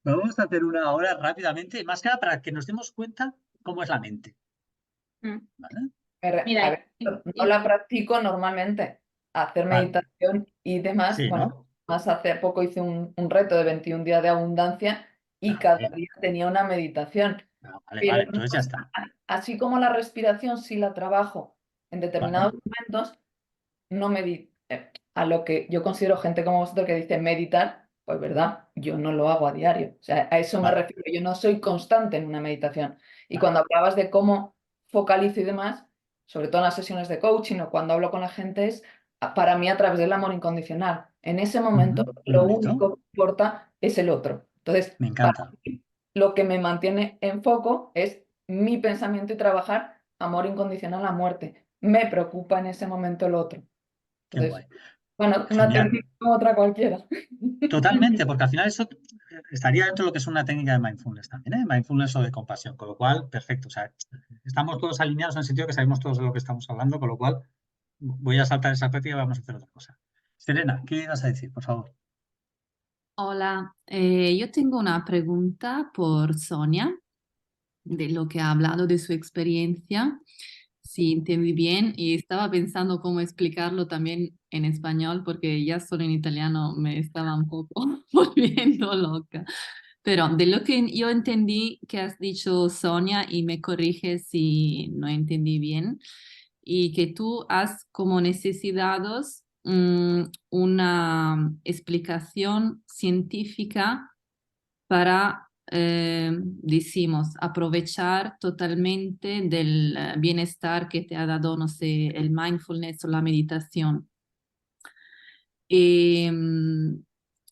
Vamos a hacer una ahora rápidamente, más que nada para que nos demos cuenta cómo es la mente. ¿Vale? Mira, A ver, no la practico normalmente, hacer Vale. meditación y demás. Sí, Bueno, ¿no? más hace poco hice un reto de 21 días de abundancia y cada Vale, día tenía una meditación. vale, Pero entonces ya está. así como la respiración, sí la trabajo en determinados Vale. momentos, no medito. A lo que yo considero gente como vosotros que dice meditar, pues verdad, yo no lo hago a diario. O sea, a eso me Vale. refiero. Yo no soy constante en una meditación. Y Vale. cuando hablabas de cómo focalizo y demás, sobre todo en las sesiones de coaching o cuando hablo con la gente, es para mí a través del amor incondicional. En ese momento, Muy lo bonito. único que importa es el otro. Entonces, Me para encanta. mí, lo que me mantiene en foco es mi pensamiento y trabajar amor incondicional a muerte. Me preocupa en ese momento el otro. Qué Entonces, guay. bueno, una Genial. técnica como otra cualquiera. Totalmente, porque al final eso estaría dentro de lo que es una técnica de mindfulness también, ¿eh? Mindfulness o de compasión, con lo cual, perfecto. O sea, estamos todos alineados en el sentido que sabemos todos de lo que estamos hablando, con lo cual voy a saltar esa práctica y vamos a hacer otra cosa. Serena, ¿qué ibas a decir, por favor? Hola, yo tengo una pregunta por Sonia, de lo que ha hablado de su experiencia, si entendí bien, y estaba pensando cómo explicarlo también en español, porque ya solo en italiano me estaba un poco volviendo loca. Pero de lo que yo entendí que has dicho, Sonia, y me corriges si no entendí bien, y que tú has como necesitados una explicación científica para, decimos, aprovechar totalmente del bienestar que te ha dado, no sé, el mindfulness o la meditación.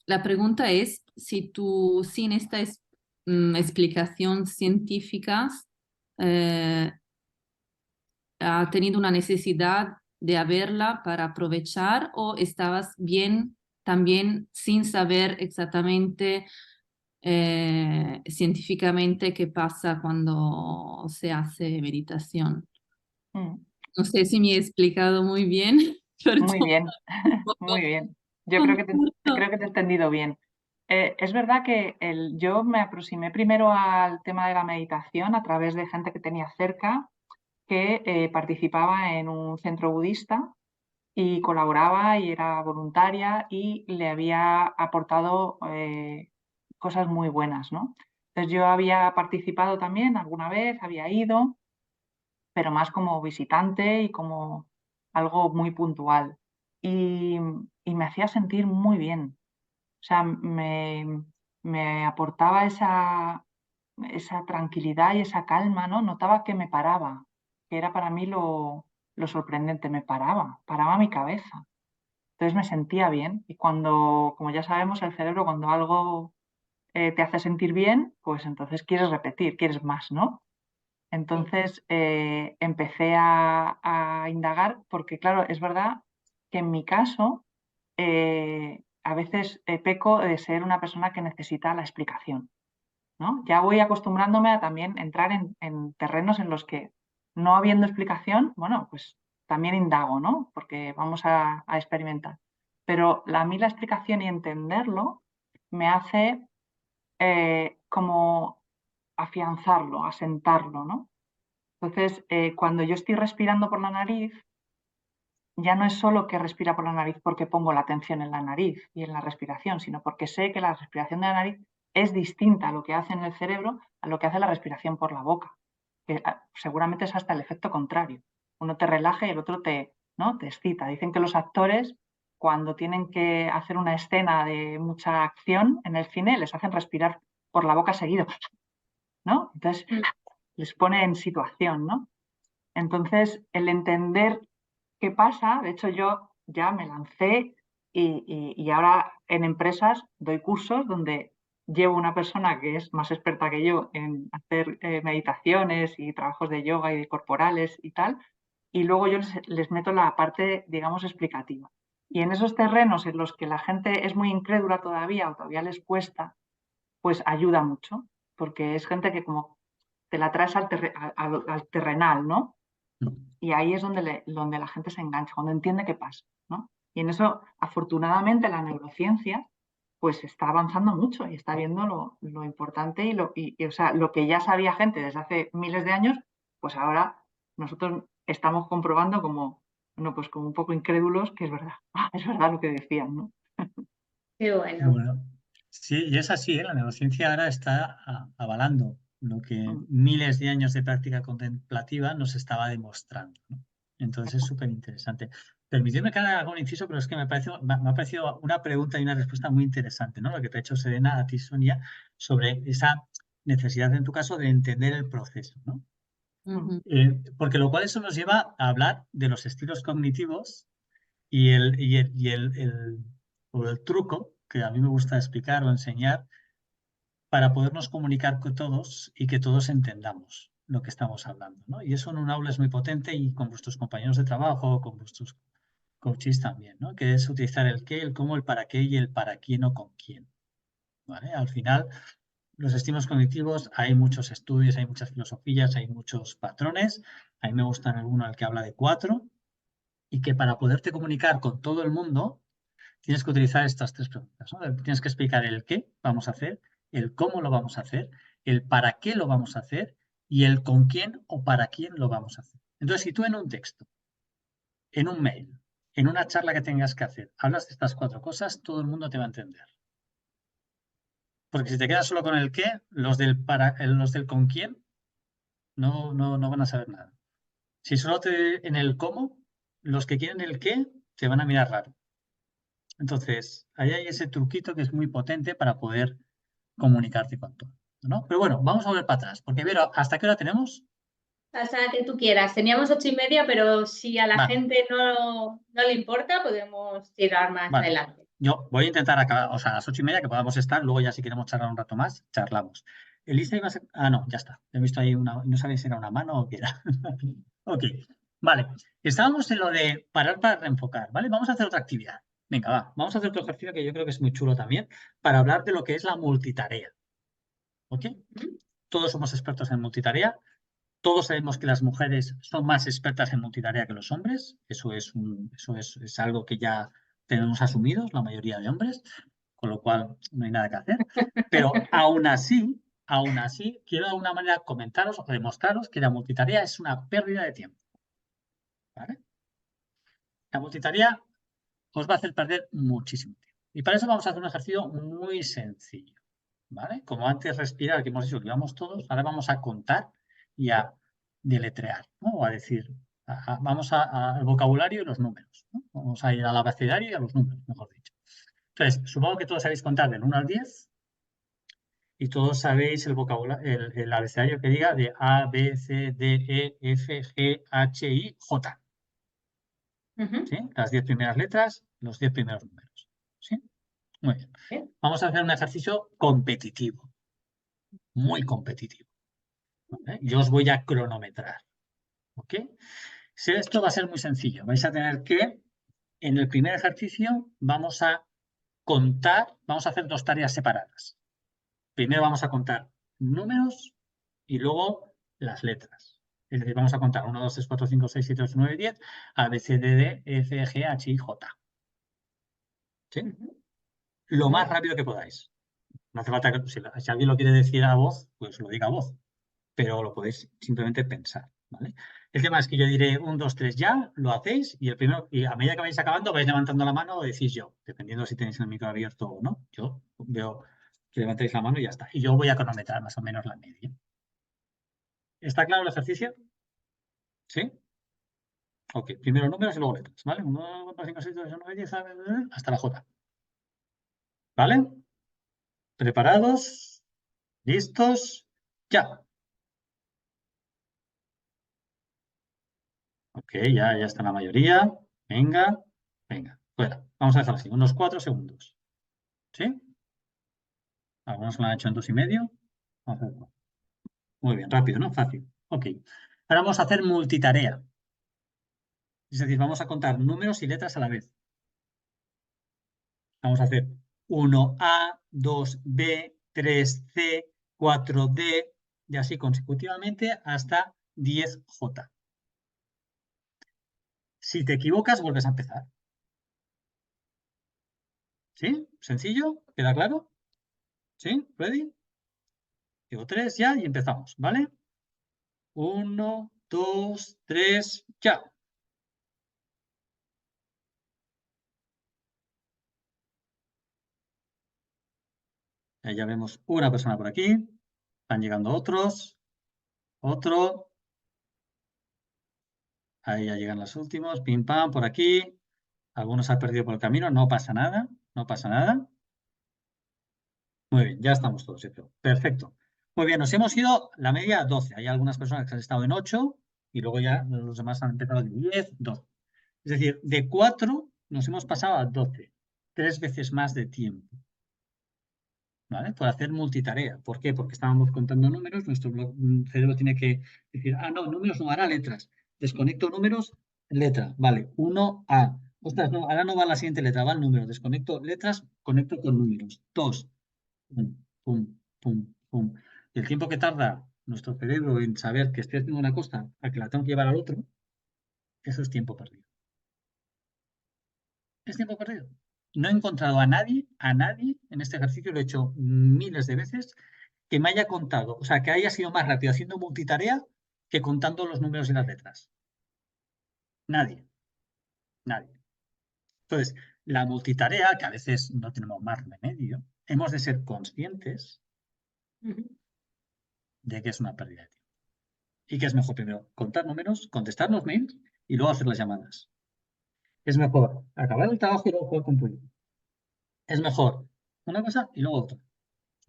La pregunta es si tú, sin esta explicación científica, eh, ha tenido una necesidad de haberla para aprovechar o estabas bien también sin saber exactamente científicamente qué pasa cuando se hace meditación. Mm, No sé si me he explicado muy bien, perdón, Muy bien, un poco muy bien. Yo creo que te confuso. he entendido bien. Es verdad que yo me aproximé primero al tema de la meditación a través de gente que tenía cerca, que participaba en un centro budista y colaboraba y era voluntaria y le había aportado cosas muy buenas, ¿no? Entonces yo había participado también alguna vez, había ido, pero más como visitante y como algo muy puntual. Y me hacía sentir muy bien. O sea, me aportaba esa tranquilidad y esa calma, ¿no? Notaba que me paraba, que era para mí lo sorprendente, paraba mi cabeza. Entonces me sentía bien y cuando, como ya sabemos, el cerebro cuando algo te hace sentir bien, pues entonces quieres repetir, quieres más, ¿no? Entonces empecé a indagar porque, claro, es verdad que en mi caso a veces peco de ser una persona que necesita la explicación, ¿no? Ya voy acostumbrándome a también entrar en terrenos en los que, no habiendo explicación, bueno, pues también indago, ¿no? Porque vamos a experimentar. Pero a mí la explicación y entenderlo me hace como afianzarlo, asentarlo, ¿no? Entonces, cuando yo estoy respirando por la nariz, ya no es solo que respira por la nariz porque pongo la atención en la nariz y en la respiración, sino porque sé que la respiración de la nariz es distinta a lo que hace en el cerebro a lo que hace la respiración por la boca, que seguramente es hasta el efecto contrario. Uno te relaja y el otro ¿no? te excita. Dicen que los actores, cuando tienen que hacer una escena de mucha acción en el cine, les hacen respirar por la boca seguido, ¿no? Entonces, les pone en situación, ¿no? Entonces, el entender qué pasa, de hecho yo ya me lancé y ahora en empresas doy cursos donde llevo una persona que es más experta que yo en hacer meditaciones y trabajos de yoga y corporales y tal, y luego yo les meto la parte, digamos, explicativa. Y en esos terrenos en los que la gente es muy incrédula todavía o todavía les cuesta, pues ayuda mucho, porque es gente que como te la traes al terrenal, ¿no? Y ahí es donde la gente se engancha, cuando entiende qué pasa, ¿no? Y en eso, afortunadamente, la neurociencia pues está avanzando mucho y está viendo lo importante y o sea, lo que ya sabía gente desde hace miles de años, pues ahora nosotros estamos comprobando como, bueno, pues como un poco incrédulos que es verdad, es verdad lo que decían, ¿no? Qué bueno. Bueno, sí, y es así, ¿eh? La neurociencia ahora está avalando lo que miles de años de práctica contemplativa nos estaba demostrando, ¿no? Entonces es súper interesante. Permitidme que haga un inciso, pero es que me ha parecido una pregunta y una respuesta muy interesante, ¿no? Lo que te ha hecho Serena a ti, Sonia, sobre esa necesidad, en tu caso, de entender el proceso, ¿no? Porque lo cual eso nos lleva a hablar de los estilos cognitivos y el truco que a mí me gusta explicar o enseñar para podernos comunicar con todos y que todos entendamos lo que estamos hablando, ¿no? Y eso en un aula es muy potente y con vuestros compañeros de trabajo, con vuestros coaches también, ¿no? Que es utilizar el qué, el cómo, el para qué y el para quién o con quién, ¿vale? Al final, los estímulos cognitivos, hay muchos estudios, hay muchas filosofías, hay muchos patrones. A mí me gusta alguno al que habla de 4 y que para poderte comunicar con todo el mundo tienes que utilizar estas 3 preguntas, ¿no? Tienes que explicar el qué vamos a hacer, el cómo lo vamos a hacer, el para qué lo vamos a hacer y el con quién o para quién lo vamos a hacer. Entonces, si tú en un texto, en un mail, en una charla que tengas que hacer, hablas de estas 4 cosas, todo el mundo te va a entender. Porque si te quedas solo con el qué, los del con quién no van a saber nada. Si solo en el cómo, los que quieren el qué te van a mirar raro. Entonces, ahí hay ese truquito que es muy potente para poder comunicarte con todo, ¿no? Pero bueno, vamos a volver para atrás, porque Vero, ¿hasta qué hora tenemos? Hasta que tú quieras. Teníamos 8:30, pero si a la Vale. gente no le importa, podemos tirar más Vale. adelante. Yo voy a intentar acabar, o sea, a las 8:30 que podamos estar, luego ya si queremos charlar un rato más, charlamos. Elisa iba a ser... Ah, no, ya está. He visto ahí no sabía si era una mano o qué era. Ok, vale. Estábamos en lo de parar para reenfocar, ¿vale? Vamos a hacer otra actividad. Venga, va. Vamos a hacer otro ejercicio que yo creo que es muy chulo también para hablar de lo que es la multitarea. ¿Ok? Todos somos expertos en multitarea. Todos sabemos que las mujeres son más expertas en multitarea que los hombres. Eso es algo que ya tenemos asumidos la mayoría de hombres, con lo cual no hay nada que hacer. Pero aún así, quiero de alguna manera comentaros o demostraros que la multitarea es una pérdida de tiempo. ¿Vale? La multitarea os va a hacer perder muchísimo tiempo. Y para eso vamos a hacer un ejercicio muy sencillo. ¿Vale? Como antes respirar, que hemos dicho que íbamos todos, ahora vamos a contar y a deletrear, ¿no? O a decir, vamos al vocabulario y los números, ¿no? Vamos a ir al abecedario y a los números, mejor dicho. Entonces, supongo que todos sabéis contar del 1 al 10 y todos sabéis el vocabulario, el abecedario que diga de A, B, C, D, E, F, G, H, I, J. ¿Sí? Las 10 primeras letras, los 10 primeros números. ¿Sí? Muy bien. Vamos a hacer un ejercicio competitivo, muy competitivo. ¿Vale? Yo os voy a cronometrar. ¿Ok? Esto va a ser muy sencillo. Vais a tener que, en el primer ejercicio, vamos a contar, vamos a hacer dos tareas separadas. Primero vamos a contar números y luego las letras. Es decir, vamos a contar 1, 2, 3, 4, 5, 6, 7, 8, 9, 10, A, B, C, D, D, E, F, G, H, I, J. ¿Sí? Lo más rápido que podáis. No hace falta que, si alguien lo quiere decir a voz, pues lo diga a voz. Pero lo podéis simplemente pensar, ¿vale? El tema es que yo diré 1, 2, 3 ya, lo hacéis y a medida que vais acabando vais levantando la mano o decís yo, dependiendo si tenéis el micro abierto o no. Yo veo que levantáis la mano y ya está. Y yo voy a cronometrar más o menos la media. ¿Está claro el ejercicio? ¿Sí? Ok, primero números y luego letras, ¿vale? 1, 2, 3, 4, 5, 6, 7, 8, 9, 10, hasta la J. ¿Vale? ¿Preparados? ¿Listos? Ya. Ok, ya está la mayoría. Venga, fuera. Vamos a dejar así, unos 4 segundos. ¿Sí? Algunos lo han hecho en 2,5. Vamos a hacerlo. Muy bien, rápido, ¿no? Fácil. Ok. Ahora vamos a hacer multitarea. Es decir, vamos a contar números y letras a la vez. Vamos a hacer 1A, 2B, 3C, 4D y así consecutivamente hasta 10J. Si te equivocas, vuelves a empezar. ¿Sí? ¿Sencillo? ¿Queda claro? ¿Sí? ¿Ready? Digo 3 ya y empezamos, ¿vale? 1, 2, 3, ya. Ya vemos una persona por aquí. Están llegando otros. Otro. Ahí ya llegan los últimos. Pim, pam, por aquí. Algunos han perdido por el camino. No pasa nada. No pasa nada. Muy bien, ya estamos todos, yo creo. Perfecto. Muy bien, nos hemos ido la media a 12. Hay algunas personas que han estado en 8 y luego ya los demás han empezado de 10, 12. Es decir, de 4 nos hemos pasado a 12. 3 veces más de tiempo. ¿Vale? Por hacer multitarea. ¿Por qué? Porque estábamos contando números, nuestro cerebro tiene que decir, no, números no, ahora letras. Desconecto números, letra. Vale, 1A. Ostras, no, ahora no va la siguiente letra, va el número. Desconecto letras, conecto con números. 2. Pum, pum, pum, pum. Y el tiempo que tarda nuestro cerebro en saber que estoy haciendo una cosa a que la tengo que llevar al otro, eso es tiempo perdido. Es tiempo perdido. No he encontrado a nadie en este ejercicio, lo he hecho miles de veces, que me haya contado, o sea, que haya sido más rápido haciendo multitarea que contando los números y las letras. Nadie. Entonces, la multitarea, que a veces no tenemos más remedio, hemos de ser conscientes de que es una pérdida de tiempo. Y que es mejor primero contar números, contestar los mails y luego hacer las llamadas. Es mejor acabar el trabajo y luego jugar con tu hijo. Es mejor una cosa y luego otra.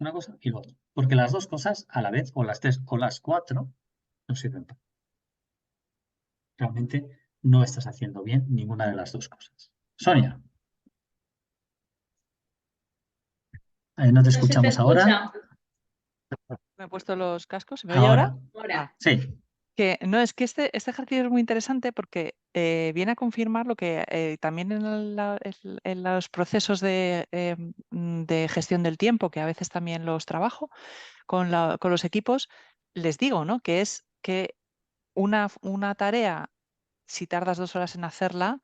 Una cosa y luego otra. Porque las dos cosas a la vez, o las tres o las cuatro, no sirven para. Realmente no estás haciendo bien ninguna de las dos cosas. Sonia. No te escuchamos ahora. Me he puesto los cascos. ¿Me oye ahora? Ahora. Sí. Que no, es que este ejercicio es muy interesante porque viene a confirmar lo que también en los procesos de gestión del tiempo, que a veces también los trabajo con los equipos, les digo, ¿no? Que es que una tarea, si tardas 2 horas en hacerla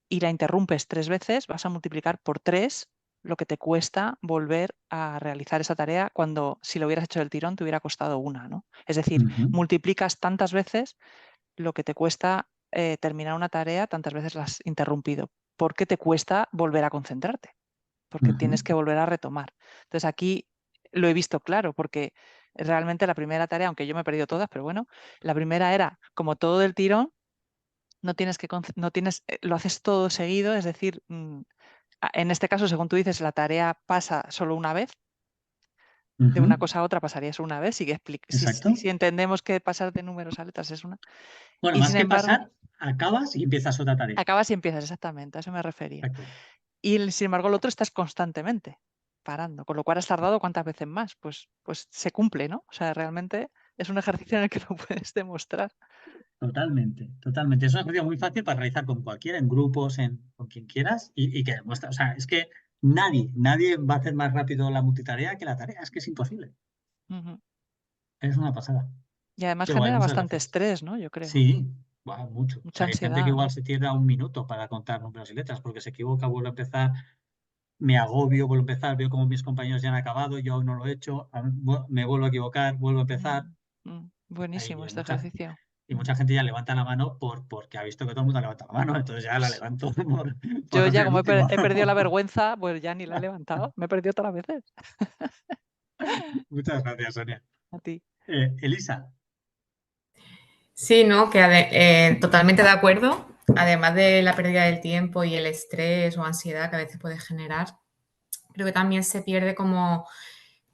y la interrumpes 3 veces, vas a multiplicar por 3 lo que te cuesta volver a realizar esa tarea cuando si lo hubieras hecho del tirón te hubiera costado una, ¿no? Es decir, multiplicas tantas veces lo que te cuesta terminar una tarea, tantas veces la has interrumpido, porque te cuesta volver a concentrarte, porque tienes que volver a retomar. Entonces aquí lo he visto claro, porque realmente la primera tarea, aunque yo me he perdido todas, pero bueno, la primera era como todo del tirón, lo haces todo seguido, es decir, en este caso, según tú dices, la tarea pasa solo una vez. De una cosa a otra pasaría solo una vez. Si entendemos que pasar de números a letras es una. Bueno, y más sin que embargo, pasar, acabas y empiezas otra tarea. Acabas y empiezas, exactamente, a eso me refería. Exacto. Y sin embargo, el otro estás constantemente parando, con lo cual has tardado ¿cuántas veces más? Pues se cumple, ¿no? O sea, realmente es un ejercicio en el que lo puedes demostrar. Totalmente, totalmente. Es un ejercicio muy fácil para realizar con cualquiera, en grupos, con quien quieras, y que demuestra, o sea, es que Nadie va a hacer más rápido la multitarea que la tarea, es que es imposible. Ujú. Es una pasada. Y además Qué guay, genera muchas bastante gracias. estrés, ¿no? Yo creo. Sí, guau, mucho. O Mucha sea, hay gente que ansiedad, igual ¿no? se tira 1 minuto para contar números y letras porque se equivoca, vuelve a empezar, me agobio, vuelvo a empezar, veo como mis compañeros ya han acabado, yo aún no lo he hecho, me vuelvo a equivocar, vuelvo a empezar. Buenísimo este Mucha, ejercicio. y mucha gente ya levanta la mano porque ha visto que todo el mundo levanta la mano, entonces ya la levanto por Yo no ya ser el como último. he perdido la vergüenza, pues ya ni la he levantado. Me he perdido todas las veces. Muchas gracias, Sonia. A ti. Elisa. Sí, no, totalmente de acuerdo. Además de la pérdida del tiempo y el estrés o ansiedad que a veces puede generar, creo que también se pierde como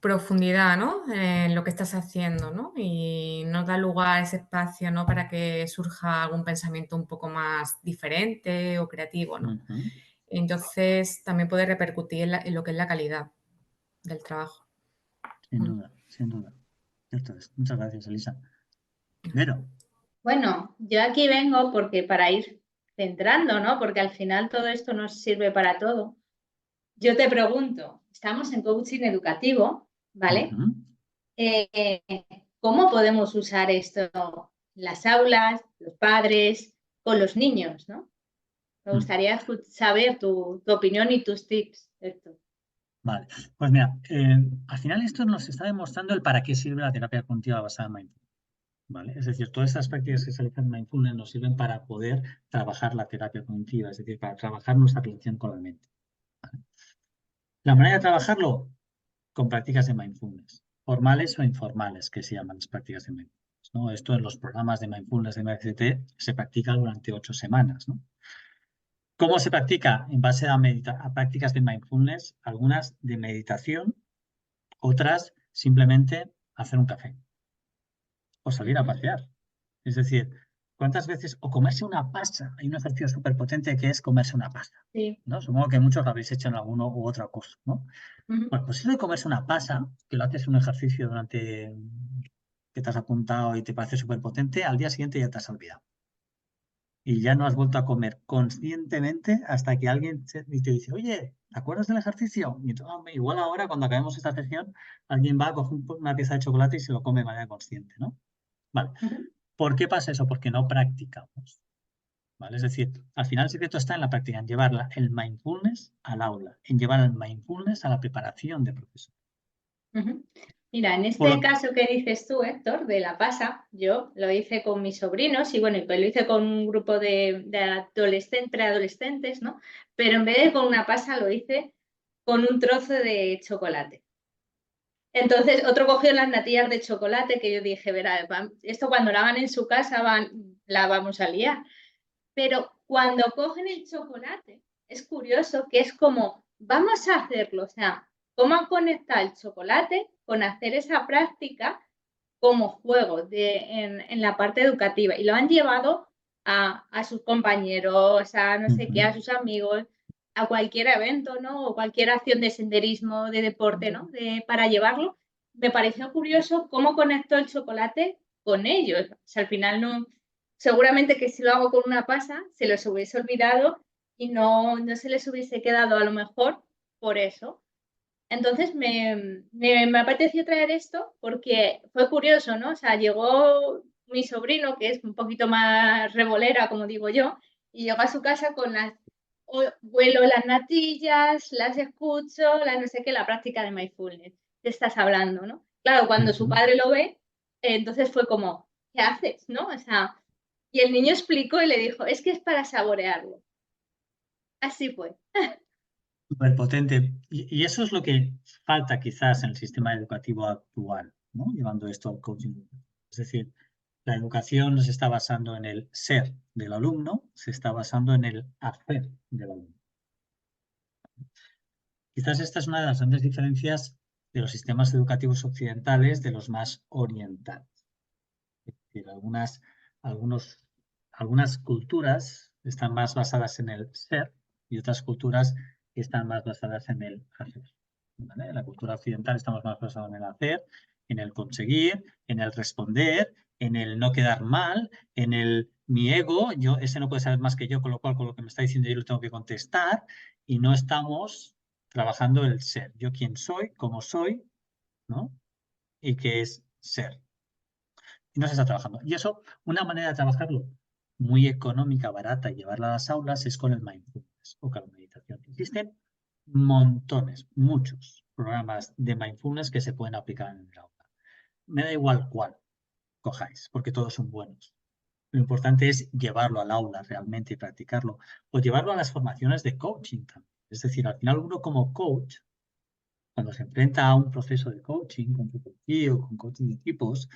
profundidad, ¿no? En lo que estás haciendo, ¿no? Y no da lugar ese espacio, ¿no? Para que surja algún pensamiento un poco más diferente o creativo, ¿no? Entonces también puede repercutir en lo que es la calidad del trabajo. Sin duda, sin duda. Cierto es. Muchas gracias, Elisa. Vero. Bueno, yo aquí vengo porque para ir centrando, ¿no? Porque al final todo esto nos sirve para todo. Yo te pregunto, estamos en coaching educativo, ¿vale? ¿Cómo podemos usar esto en las aulas, los padres, con los niños, ¿no? Me gustaría saber tu opinión y tus tips, Héctor. Vale, pues mira, al final esto nos está demostrando el para qué sirve la terapia cognitiva basada en mindfulness. ¿Vale? Es decir, todas estas prácticas que se realizan en mindfulness nos sirven para poder trabajar la terapia cognitiva, es decir, para trabajar nuestra relación con la mente. ¿Vale? La manera de trabajarlo con prácticas de mindfulness, formales o informales, que se llaman las prácticas de mindfulness, ¿no? Esto en los programas de mindfulness de MCT se practica durante 8 semanas, ¿no? ¿Cómo se practica? En base a prácticas de mindfulness, algunas de meditación, otras simplemente hacer un café o salir a pasear. Es decir, ¿cuántas veces? O comerse una pasta. Hay un ejercicio súper potente que es comerse una pasta. Sí. ¿No? Supongo que muchos lo habéis hecho en alguno u otra cosa, ¿no? Bueno, pues eso de comerse una pasta, que lo haces un ejercicio durante que te has apuntado y te parece súper potente, al día siguiente ya te has olvidado. Y ya no has vuelto a comer conscientemente hasta que alguien te dice, oye, ¿te acuerdas del ejercicio? Y tú, igual ahora, cuando acabemos esta sesión, alguien va a coger una pieza de chocolate y se lo come de manera consciente, ¿no? Vale. ¿Por qué pasa eso? Porque no practicamos. ¿Vale? Es decir, al final el secreto está en la práctica, en llevar el mindfulness al aula, en llevar el mindfulness a la preparación de profesor. Mira, en este caso que dices tú, Héctor, de la pasa, yo lo hice con mis sobrinos y bueno, lo hice con un grupo de preadolescentes, ¿no? Pero en vez de con una pasa lo hice con un trozo de chocolate. Entonces, otro cogió las natillas de chocolate que yo dije, verá, esto cuando la hagan en su casa la vamos a liar. Pero cuando cogen el chocolate, es curioso que es como, vamos a hacerlo, o sea, cómo conectar el chocolate con hacer esa práctica como juego en la parte educativa. Y lo han llevado a sus compañeros, a no sé qué, a sus amigos, a cualquier evento, ¿no? O cualquier acción de senderismo, de deporte, ¿no? Para llevarlo. Me pareció curioso cómo conectó el chocolate con ellos. O sea, al final no, seguramente que si lo hago con una pasa, se los hubiese olvidado y no se les hubiese quedado a lo mejor por eso. Entonces me apeteció traer esto porque fue curioso, ¿no? O sea, llegó mi sobrino, que es un poquito más revolera, como digo yo, y llegó a su casa con huelo las natillas, las escucho, las no sé qué, la práctica de mindfulness. ¿Qué estás hablando, no? Claro, cuando su padre lo ve, entonces fue como, ¿qué haces, no? O sea, y el niño explicó y le dijo, es que es para saborearlo. Así fue. Súper potente. Y eso es lo que falta quizás en el sistema educativo actual, ¿no? Llevando esto al coaching. Es decir, la educación no se está basando en el ser del alumno, se está basando en el hacer del alumno. Quizás esta es una de las grandes diferencias de los sistemas educativos occidentales de los más orientales. Es decir, algunas culturas están más basadas en el ser y otras culturas están más basadas en el hacer. ¿Vale? En la cultura occidental estamos más basados en el hacer, en el conseguir, en el responder, en el no quedar mal, en el mi ego, ese no puede saber más que yo, con lo cual con lo que me está diciendo yo lo tengo que contestar, y no estamos trabajando el ser. Yo quién soy, cómo soy, ¿no? Y qué es ser. Y no se está trabajando. Y eso, una manera de trabajarlo muy económica, barata y llevarla a las aulas es con el mindfulness o con la meditación. Existen montones, muchos programas de mindfulness que se pueden aplicar en el aula. Me da igual cuál cojáis, porque todos son buenos. Lo importante es llevarlo al aula realmente y practicarlo, o llevarlo a las formaciones de coaching también. Es decir, al final uno como coach, cuando se enfrenta a un proceso de coaching, con PPT o con coaching de equipos,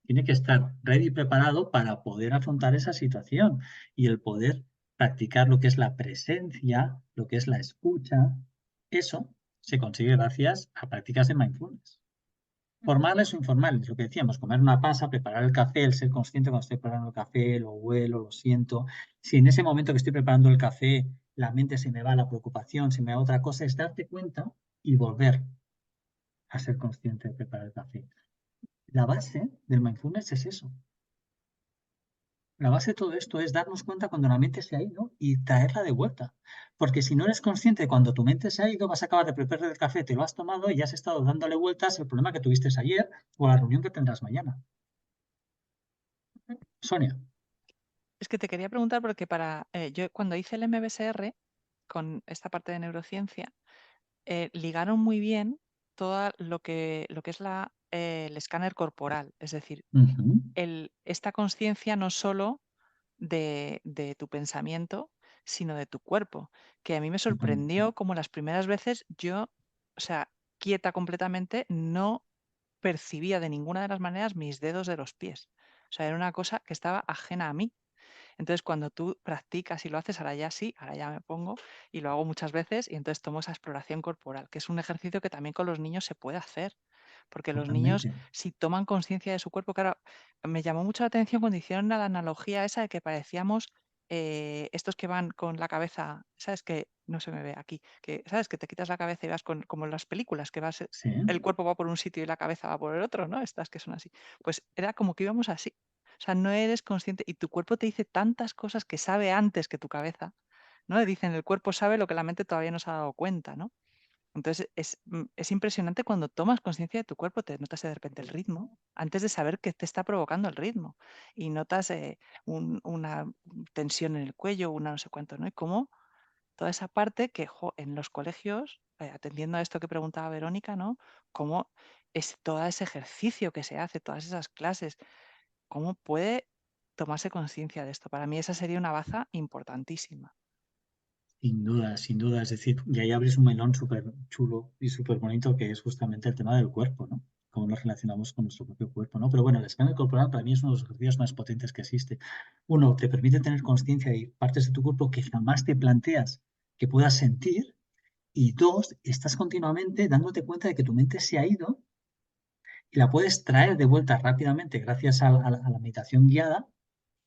tiene que estar ready y preparado para poder afrontar esa situación y el poder practicar lo que es la presencia, lo que es la escucha. Eso se consigue gracias a prácticas de mindfulness. Formales o informales, lo que decíamos, comer una pasa, preparar el café, el ser consciente cuando estoy preparando el café, lo huelo, lo siento. Si en ese momento que estoy preparando el café la mente se me va a la preocupación, se me va a otra cosa, es darte cuenta y volver a ser consciente de preparar el café. La base del mindfulness es eso. La base de todo esto es darnos cuenta cuando la mente se ha ido y traerla de vuelta. Porque si no eres consciente de cuando tu mente se ha ido, vas a acabar de preparar el café, te lo has tomado y ya has estado dándole vueltas al problema que tuviste ayer o a la reunión que tendrás mañana. Sonia. Es que te quería preguntar porque yo cuando hice el MBSR con esta parte de neurociencia, ligaron muy bien todo lo que es el escáner corporal. Es decir, esta conciencia no solo de tu pensamiento, sino de tu cuerpo, que a mí me sorprendió como las primeras veces yo, o sea, quieta completamente, no percibía de ninguna de las maneras mis dedos de los pies. O sea, era una cosa que estaba ajena a mí. Entonces, cuando tú practicas y lo haces, ahora ya sí, ahora ya me pongo y lo hago muchas veces y entonces tomo esa exploración corporal, que es un ejercicio que también con los niños se puede hacer, porque los niños, Totalmente. si toman conciencia de su cuerpo, claro, me llamó mucho la atención cuando hicieron la analogía esa de que parecíamos estos que van con la cabeza, ¿sabes? Que no se me ve aquí, que ¿sabes? Que te quitas la cabeza y vas como en las películas, que vas, Sí. el cuerpo va por un sitio y la cabeza va por el otro, ¿no? Estas que son así. Pues era como que íbamos así. O sea, no eres consciente y tu cuerpo te dice tantas cosas que sabe antes que tu cabeza, ¿no? Dicen, el cuerpo sabe lo que la mente todavía no se ha dado cuenta, ¿no? Entonces es impresionante cuando tomas conciencia de tu cuerpo, te notas de repente el ritmo, antes de saber qué te está provocando el ritmo. Y notas una tensión en el cuello, una no sé cuánto, ¿no? Y cómo toda esa parte que en los colegios, atendiendo a esto que preguntaba Verónica, ¿no? Cómo es todo ese ejercicio que se hace, todas esas clases, cómo puede tomarse conciencia de esto. Para mí esa sería una baza importantísima. Sin duda, sin duda. Es decir, y ahí abres un melón súper chulo y súper bonito que es justamente el tema del cuerpo, ¿no? Cómo nos relacionamos con nuestro propio cuerpo, ¿no? Pero bueno, el escáner corporal para mí es uno de los ejercicios más potentes que existe. Uno, te permite tener conciencia de partes de tu cuerpo que jamás te planteas que puedas sentir. Y dos, estás continuamente dándote cuenta de que tu mente se ha ido y la puedes traer de vuelta rápidamente gracias a la meditación guiada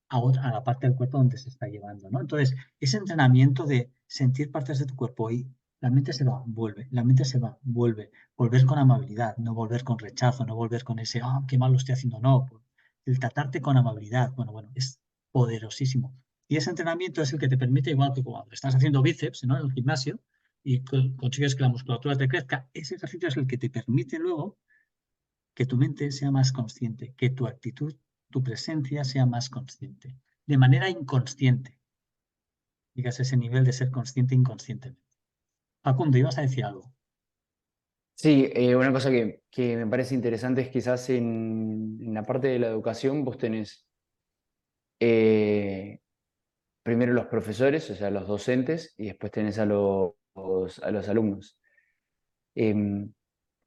a la parte del cuerpo donde se está llevando, ¿no? Entonces, ese entrenamiento de sentir partes de tu cuerpo y la mente se va, vuelve, la mente se va, vuelve, volver con amabilidad, no volver con rechazo, no volver con ese, qué mal lo estoy haciendo, no, el tratarte con amabilidad, bueno, es poderosísimo. Y ese entrenamiento es el que te permite, igual que cuando estás haciendo bíceps, ¿no? En el gimnasio y consigues que la musculatura te crezca, ese ejercicio es el que te permite luego que tu mente sea más consciente, que tu actitud, tu presencia sea más consciente, de manera inconsciente. Llegas a ese nivel de ser consciente inconscientemente. Facundo, ibas a decir algo. Sí, una cosa que me parece interesante es quizás en la parte de la educación vos tenés primero los profesores, o sea, los docentes, y después tenés a los alumnos. Em,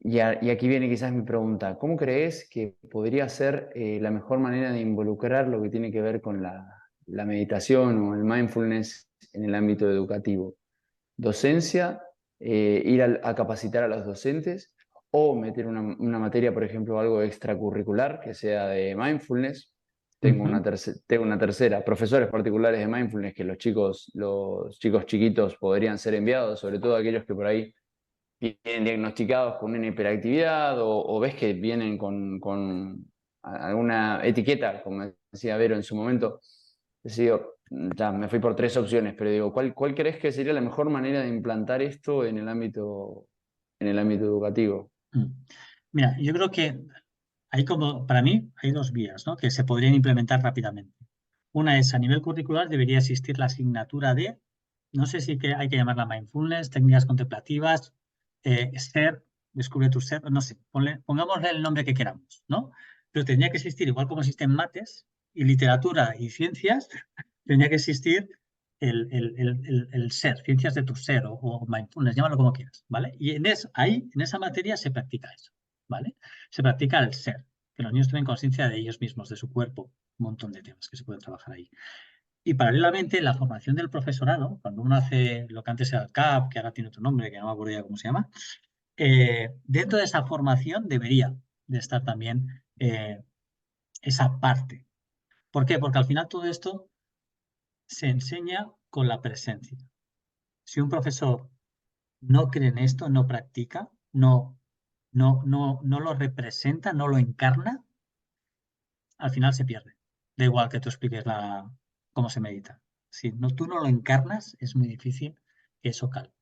y aquí viene quizás mi pregunta, ¿cómo crees que podría ser la mejor manera de involucrar lo que tiene que ver con la meditación o el mindfulness en el ámbito educativo? ¿Docencia, ir a capacitar a los docentes o meter una materia, por ejemplo, algo extracurricular que sea de mindfulness? Tengo una tercera, profesores particulares de mindfulness que los chicos chiquitos podrían ser enviados, sobre todo aquellos que por ahí vienen diagnosticados con una hiperactividad o ves que vienen con alguna etiqueta, como decía Vero en su momento, decido, ya me fui por 3 opciones, pero digo, ¿cuál crees que sería la mejor manera de implantar esto en el ámbito educativo? Mira, yo creo que para mí, hay 2 vías, ¿no?, que se podrían implementar rápidamente. Una es, a nivel curricular, debería existir la asignatura de, no sé si hay que llamarla mindfulness, técnicas contemplativas, ser, descubre tu ser, no sé, pongámosle el nombre que queramos, ¿no? Pero tendría que existir, igual como existen mates y literatura y ciencias, tendría que existir el ser, ciencias de tu ser o mindfulness, llámalo como quieras, ¿vale? Y en esa materia se practica eso, ¿vale? Se practica el ser, que los niños tomen conciencia de ellos mismos, de su cuerpo, un montón de temas que se pueden trabajar ahí. Y paralelamente, la formación del profesorado, cuando uno hace lo que antes era el CAP, que ahora tiene otro nombre, que no me acuerdo ya cómo se llama, dentro de esa formación debería de estar también esa parte. ¿Por qué? Porque al final todo esto se enseña con la presencia. Si un profesor no cree en esto, no practica, no lo representa, no lo encarna, al final se pierde. Da igual que tú expliques cómo se medita. Si tú no lo encarnas, es muy difícil que eso calme.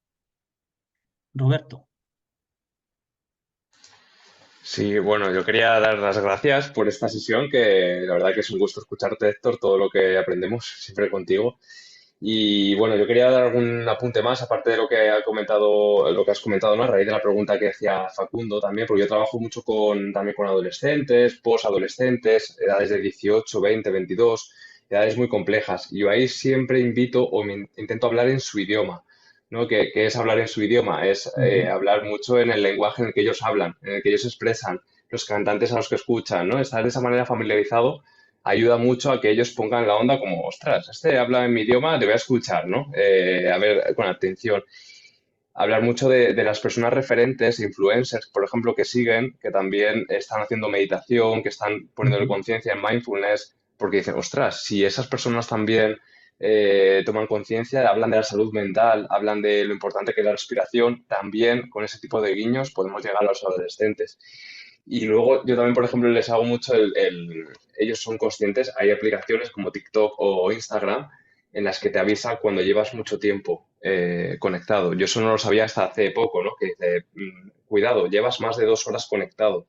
Roberto. Sí, bueno, yo quería dar las gracias por esta sesión, que la verdad que es un gusto escucharte, Héctor, todo lo que aprendemos siempre contigo. Y bueno, yo quería dar algún apunte más, aparte de lo que has comentado, ¿no? A raíz de la pregunta que hacía Facundo también, porque yo trabajo mucho también con adolescentes, posadolescentes, edades de 18, 20, 22, edades muy complejas. Y yo ahí siempre invito o intento hablar en su idioma, ¿no? ¿Qué es hablar en su idioma? Es hablar mucho en el lenguaje en el que ellos hablan, en el que ellos expresan, los cantantes a los que escuchan, ¿no? Estar de esa manera familiarizado ayuda mucho a que ellos pongan la onda como, ostras, este habla en mi idioma, le voy a escuchar, ¿no? A ver, con atención. Hablar mucho de las personas referentes, influencers, por ejemplo, que siguen, que también están haciendo meditación, que están poniéndole conciencia en mindfulness, porque dicen, ostras, si esas personas también toman conciencia, hablan de la salud mental, hablan de lo importante que es la respiración, también con ese tipo de guiños podemos llegar a los adolescentes. Y luego yo también, por ejemplo, les hago mucho ellos son conscientes, hay aplicaciones como TikTok o Instagram en las que te avisa cuando llevas mucho tiempo conectado. Yo eso no lo sabía hasta hace poco, ¿no? Que dice, cuidado, llevas más de 2 horas conectado.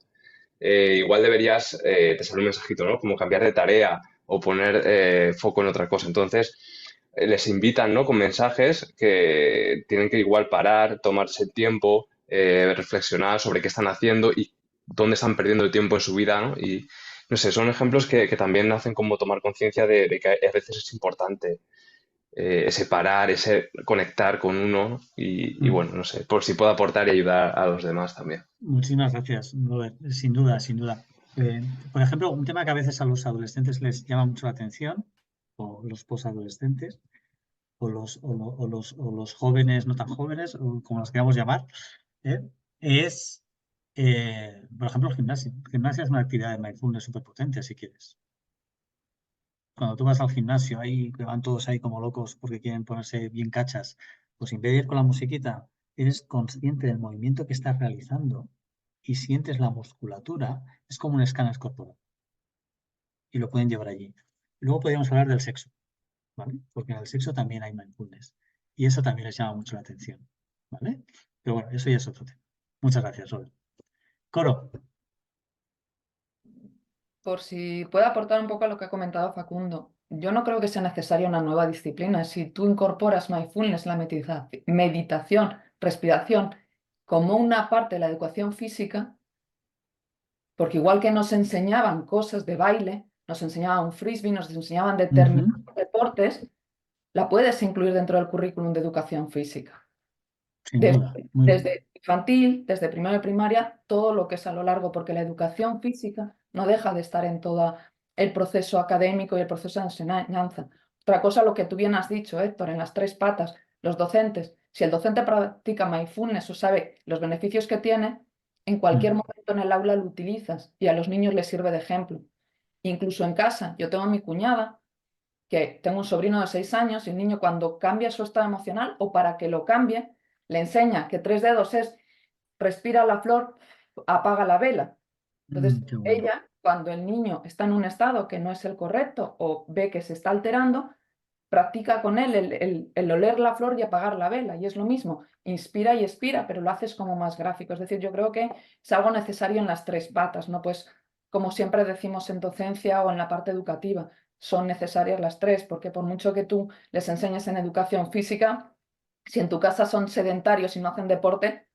Igual deberías, te sale un mensajito, ¿no? Como cambiar de tarea o poner foco en otra cosa. Entonces, les invitan, ¿no? Con mensajes que tienen que igual parar, tomarse el tiempo, reflexionar sobre qué están haciendo y dónde están perdiendo el tiempo en su vida, ¿no? Y no sé, son ejemplos que también hacen como tomar conciencia de que a veces es importante ese parar, ese conectar con uno, ¿no? Y bueno, no sé, por si puedo aportar y ayudar a los demás también. Muchísimas gracias, Robert. Sin duda, sin duda. Por ejemplo, un tema que a veces a los adolescentes les llama mucho la atención, o los posadolescentes, o los jóvenes no tan jóvenes, o como los queramos llamar, es, por ejemplo, el gimnasio. El gimnasio es una actividad de mindfulness súper potente, si quieres. Cuando tú vas al gimnasio, ahí que van todos ahí como locos porque quieren ponerse bien cachas, pues en vez de ir con la musiquita, eres consciente del movimiento que estás realizando y sientes la musculatura, es como un escáner corporal. Y lo pueden llevar allí. Luego podríamos hablar del sexo, ¿vale? Porque en el sexo también hay mindfulness. Y eso también les llama mucho la atención, ¿vale? Pero bueno, eso ya es otro tema. Muchas gracias, Robert. Coro. Por si puedo aportar un poco a lo que ha comentado Facundo, yo no creo que sea necesaria una nueva disciplina. Si tú incorporas mindfulness, la meditación, respiración, como una parte de la educación física, porque igual que nos enseñaban cosas de baile, nos enseñaban frisbee, nos enseñaban determinados deportes, la puedes incluir dentro del currículum de educación física. Sin duda. Desde infantil, desde primero de primaria, todo lo que es a lo largo, porque la educación física no deja de estar en todo el proceso académico y el proceso de enseñanza. Otra cosa, lo que tú bien has dicho, Héctor, en las 3 patas, los docentes. Si el docente practica mindfulness o sabe los beneficios que tiene, en cualquier momento en el aula lo utilizas y a los niños les sirve de ejemplo. Incluso en casa, yo tengo a mi cuñada, que tengo un sobrino de 6 años, y el niño cuando cambia su estado emocional o para que lo cambie, le enseña que 3 dedos es respira la flor, apaga la vela. Entonces ella Cuando el niño está en un estado que no es el correcto o ve que se está alterando, practica con él el oler la flor y apagar la vela. Y es lo mismo, inspira y expira, pero lo haces como más gráfico. Es decir, yo creo que es algo necesario en las tres patas, ¿no? Pues como siempre decimos en docencia o en la parte educativa, son necesarias las tres, porque por mucho que tú les enseñes en educación física, si en tu casa son sedentarios y no hacen deporte,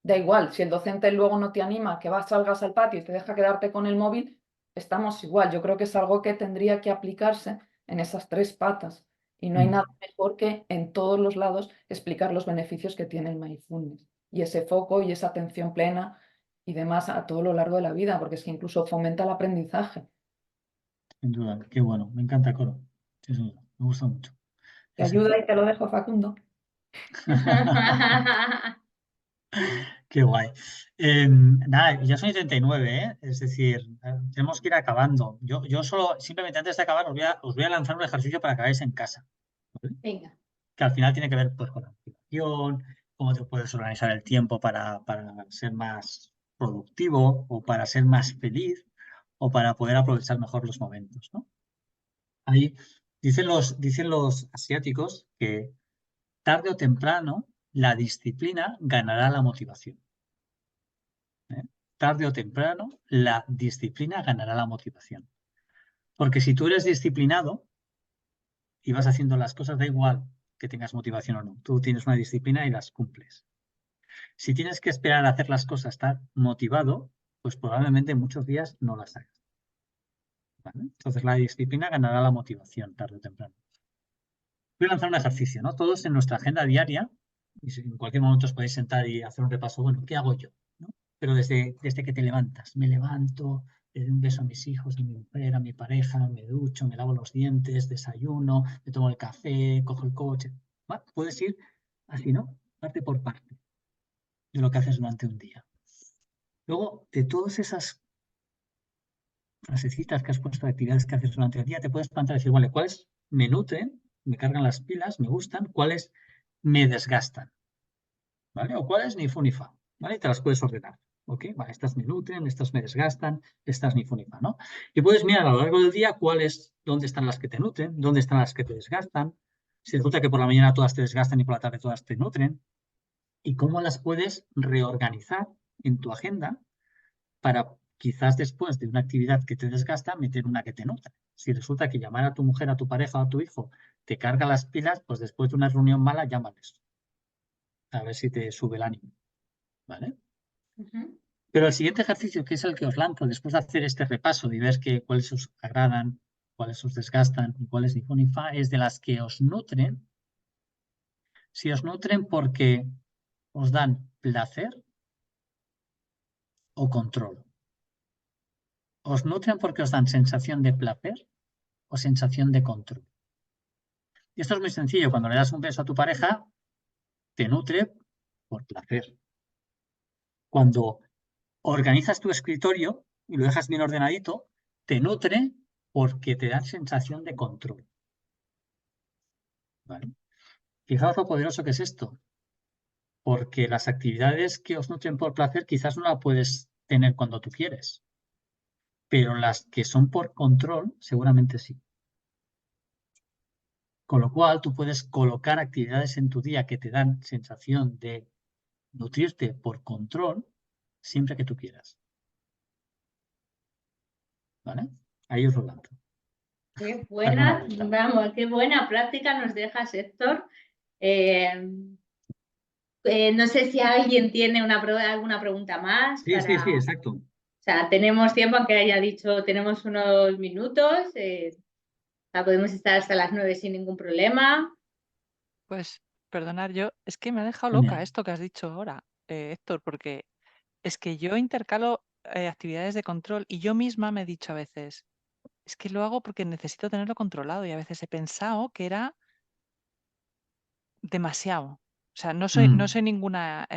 da igual. Si el docente luego no te anima, que salgas al patio y te deja quedarte con el móvil, estamos igual. Yo creo que es algo que tendría que aplicarse en esas tres patas. Y no hay nada mejor que en todos los lados explicar los beneficios que tiene el mindfulness. Y ese foco y esa atención plena y demás a todo lo largo de la vida, porque es que incluso fomenta el aprendizaje. Sin duda, qué bueno, me encanta Coro. Sin duda, me gusta mucho. ¿Te ayuda y te lo dejo, Facundo? Qué guay. Nada, ya son 39, ¿eh? Es decir, tenemos que ir acabando. Yo solo, simplemente antes de acabar, os voy a lanzar un ejercicio para que hagáis en casa, ¿vale? Venga. Que al final tiene que ver pues, con la motivación, cómo te puedes organizar el tiempo para ser más productivo o para ser más feliz o para poder aprovechar mejor los momentos, ¿no? Ahí dicen los asiáticos que tarde o temprano la disciplina ganará la motivación. Tarde o temprano la disciplina ganará la motivación. Porque si tú eres disciplinado y vas haciendo las cosas, da igual que tengas motivación o no. Tú tienes una disciplina y las cumples. Si tienes que esperar a hacer las cosas, estar motivado, pues probablemente muchos días no las hagas. ¿Vale? Entonces la disciplina ganará la motivación tarde o temprano. Voy a lanzar un ejercicio, ¿no? Todos en nuestra agenda diaria, y en cualquier momento os podéis sentar y hacer un repaso, bueno, ¿qué hago yo? ¿No? Pero desde que te levantas, me levanto, le doy un beso a mis hijos, a mi mujer, a mi pareja, me ducho, me lavo los dientes, desayuno, me tomo el café, cojo el coche. ¿Vale? Puedes ir así, ¿no? Parte por parte de lo que haces durante un día. Luego, de todas esas frasecitas que has puesto de actividades que haces durante el día, te puedes plantear y decir, vale, ¿cuáles me nutren, me cargan las pilas, me gustan? ¿Cuáles me desgastan? ¿Vale? O cuáles ni fu ni fa, ¿vale? Y te las puedes ordenar. ¿Ok? Vale, estas me nutren, estas me desgastan, estas ni fu ni fa, ¿no? Y puedes mirar a lo largo del día dónde están las que te nutren, dónde están las que te desgastan. Si resulta que por la mañana todas te desgastan y por la tarde todas te nutren. Y cómo las puedes reorganizar en tu agenda para quizás después de una actividad que te desgasta, meter una que te nutre. Si resulta que llamar a tu mujer, a tu pareja o a tu hijo te carga las pilas, pues después de una reunión mala, llámales. A ver si te sube el ánimo. ¿Vale? Pero el siguiente ejercicio, que es el que os lanzo después de hacer este repaso y ver cuáles os agradan, cuáles os desgastan y cuáles ni fu ni fa, es de las que os nutren. Si os nutren porque os dan placer o control. ¿Os nutren porque os dan sensación de placer o sensación de control? Y esto es muy sencillo. Cuando le das un beso a tu pareja, te nutre por placer. Cuando organizas tu escritorio y lo dejas bien ordenadito, te nutre porque te dan sensación de control. ¿Vale? Fijaos lo poderoso que es esto. Porque las actividades que os nutren por placer quizás no las puedes tener cuando tú quieres. Pero las que son por control, seguramente sí. Con lo cual, tú puedes colocar actividades en tu día que te dan sensación de nutrirte por control siempre que tú quieras. ¿Vale? Ahí os lo lanzo. Qué buena, vamos, qué buena práctica nos dejas, Héctor. No sé si alguien tiene alguna pregunta más. Sí, exacto. O sea, tenemos tiempo, aunque haya dicho, tenemos unos minutos. Podemos estar hasta las 9 sin ningún problema. Pues, perdonar, es que me ha dejado loca esto que has dicho ahora, Héctor, porque es que yo intercalo actividades de control y yo misma me he dicho a veces, es que lo hago porque necesito tenerlo controlado y a veces he pensado que era demasiado. O sea, no soy ninguna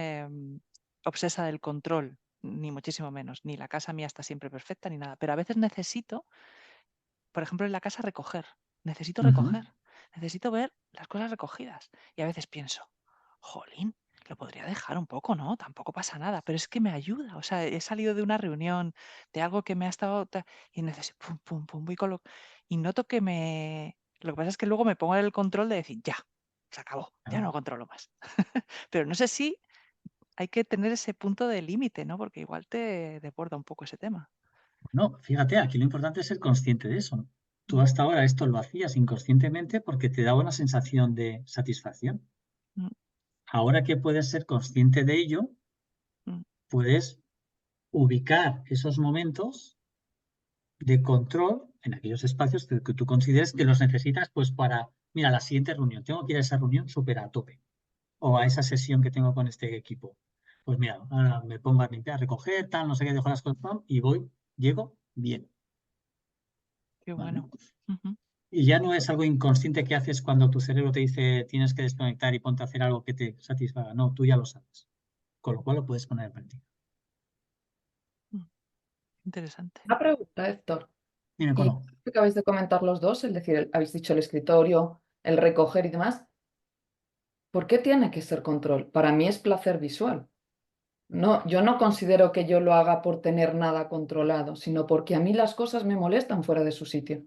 obsesa del control, ni muchísimo menos, ni la casa mía está siempre perfecta ni nada, pero a veces necesito, por ejemplo, en la casa recoger, necesito recoger, necesito ver las cosas recogidas y a veces pienso, jolín, lo podría dejar un poco, ¿no? Tampoco pasa nada, pero es que me ayuda. O sea, he salido de una reunión, de algo que me ha estado y necesito, pum, pum, pum, voy y noto que Lo que pasa es que luego me pongo en el control de decir, ya, se acabó, ya no controlo más. Pero no sé si hay que tener ese punto de límite, ¿no? Porque igual te desborda un poco ese tema. No, fíjate, aquí lo importante es ser consciente de eso. Tú hasta ahora esto lo hacías inconscientemente porque te daba una sensación de satisfacción. Mm, Ahora que puedes ser consciente de ello, mm, puedes ubicar esos momentos de control en aquellos espacios que tú consideres que los necesitas pues para, mira, la siguiente reunión, tengo que ir a esa reunión súper a tope o a esa sesión que tengo con este equipo. Pues mira, ahora me pongo a limpiar, a recoger, tal, no sé qué, dejo las cosas pam, y voy, llego bien. Qué ¿Vale? bueno. Ujú. Y ya no es algo inconsciente que haces cuando tu cerebro te dice tienes que desconectar y ponte a hacer algo que te satisfaga. No, tú ya lo sabes. Con lo cual lo puedes poner en práctica. Interesante. Una pregunta, Héctor. Dime, Y Colo. lo que acabáis de comentar los dos, es decir, habéis dicho el escritorio, el recoger y demás. ¿Por qué tiene que ser control? Para mí es placer visual. No, yo no considero que yo lo haga por tener nada controlado, sino porque a mí las cosas me molestan fuera de su sitio.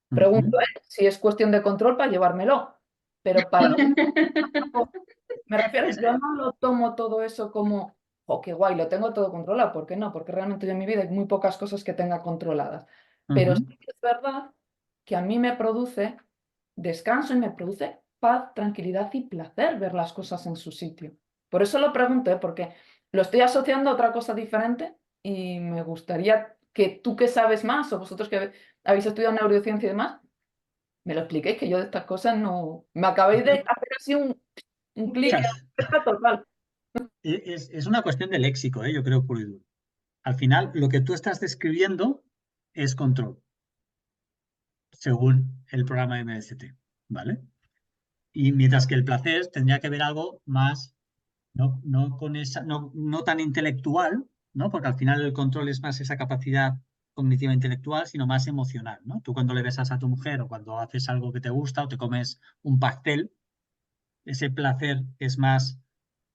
Pregunto, si es cuestión de control para llevármelo, pero para mí, me refiero, yo no lo tomo todo eso como, oh, qué guay, lo tengo todo controlado. ¿Por qué no? Porque realmente yo en mi vida hay muy pocas cosas que tenga controladas. Pero sí que es verdad que a mí me produce descanso y me produce paz, tranquilidad y placer ver las cosas en su sitio. Por eso lo pregunto, porque lo estoy asociando a otra cosa diferente y me gustaría que tú que sabes más o vosotros que habéis estudiado neurociencia y demás, me lo expliquéis, que yo de estas cosas no... Me acabéis de hacer así un clic total. Es una cuestión de léxico, yo creo, puro y duro. Al final, lo que tú estás describiendo es control, según el programa de MST, ¿vale? Y mientras que el placer tendría que ver algo más, no con esa, no tan intelectual, ¿no? Porque al final el control es más esa capacidad cognitiva intelectual, sino más emocional, ¿no? Tú cuando le besas a tu mujer o cuando haces algo que te gusta o te comes un pastel, ese placer es más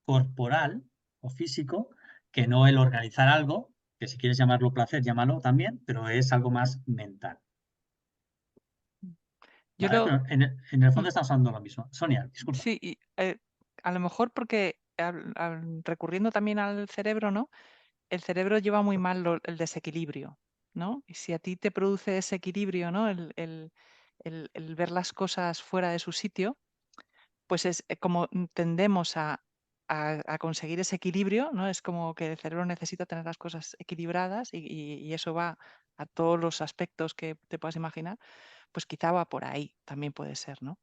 corporal o físico que no el organizar algo, que si quieres llamarlo placer, llámalo también, pero es algo más mental. Yo ¿Vale? lo... Pero en el fondo estamos hablando de lo mismo. Sonia, disculpa. Sí, y, a lo mejor porque recurriendo también al cerebro, ¿no? El cerebro lleva muy mal el desequilibrio, ¿no? Y si a ti te produce desequilibrio, ¿no? El ver las cosas fuera de su sitio, pues es como tendemos a conseguir ese equilibrio, ¿no? Es como que el cerebro necesita tener las cosas equilibradas y eso va a todos los aspectos que te puedas imaginar, pues quizá va por ahí, también puede ser, ¿no?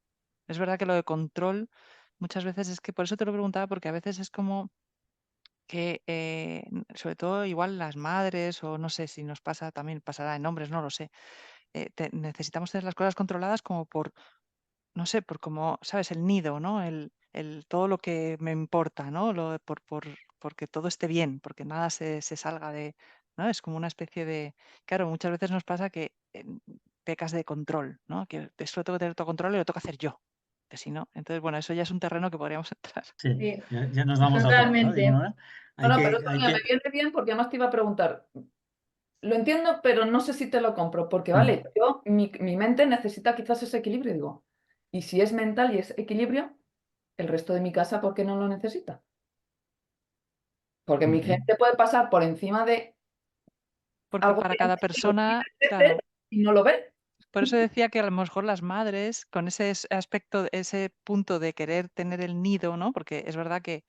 Es verdad que lo de control muchas veces es que, por eso te lo preguntaba, porque a veces es como que, sobre todo igual las madres, o no sé si nos pasa, también pasará en hombres, no lo sé, necesitamos tener las cosas controladas como por, no sé, por como, ¿sabes? El nido, ¿no? Todo lo que me importa, ¿no? Porque todo esté bien, porque nada se salga de, ¿no? Es como una especie de, claro, muchas veces nos pasa que pecas de control, ¿no? Que esto lo tengo que tener todo control y lo tengo que hacer yo, que si no. Entonces, bueno, eso ya es un terreno que podríamos entrar. Sí, ya nos vamos a otro lado, ¿no? Digo, ¿no? No, pero Sonia, me viene bien porque además te iba a preguntar. Lo entiendo, pero no sé si te lo compro, porque vale, mi mente necesita quizás ese equilibrio, digo. Y si es mental y es equilibrio, el resto de mi casa, ¿por qué no lo necesita? Porque mi gente puede pasar por encima de Porque algo para que cada persona, claro. y no lo ve. Por eso decía que a lo mejor las madres, con ese aspecto, ese punto de querer tener el nido, ¿no? Porque es verdad que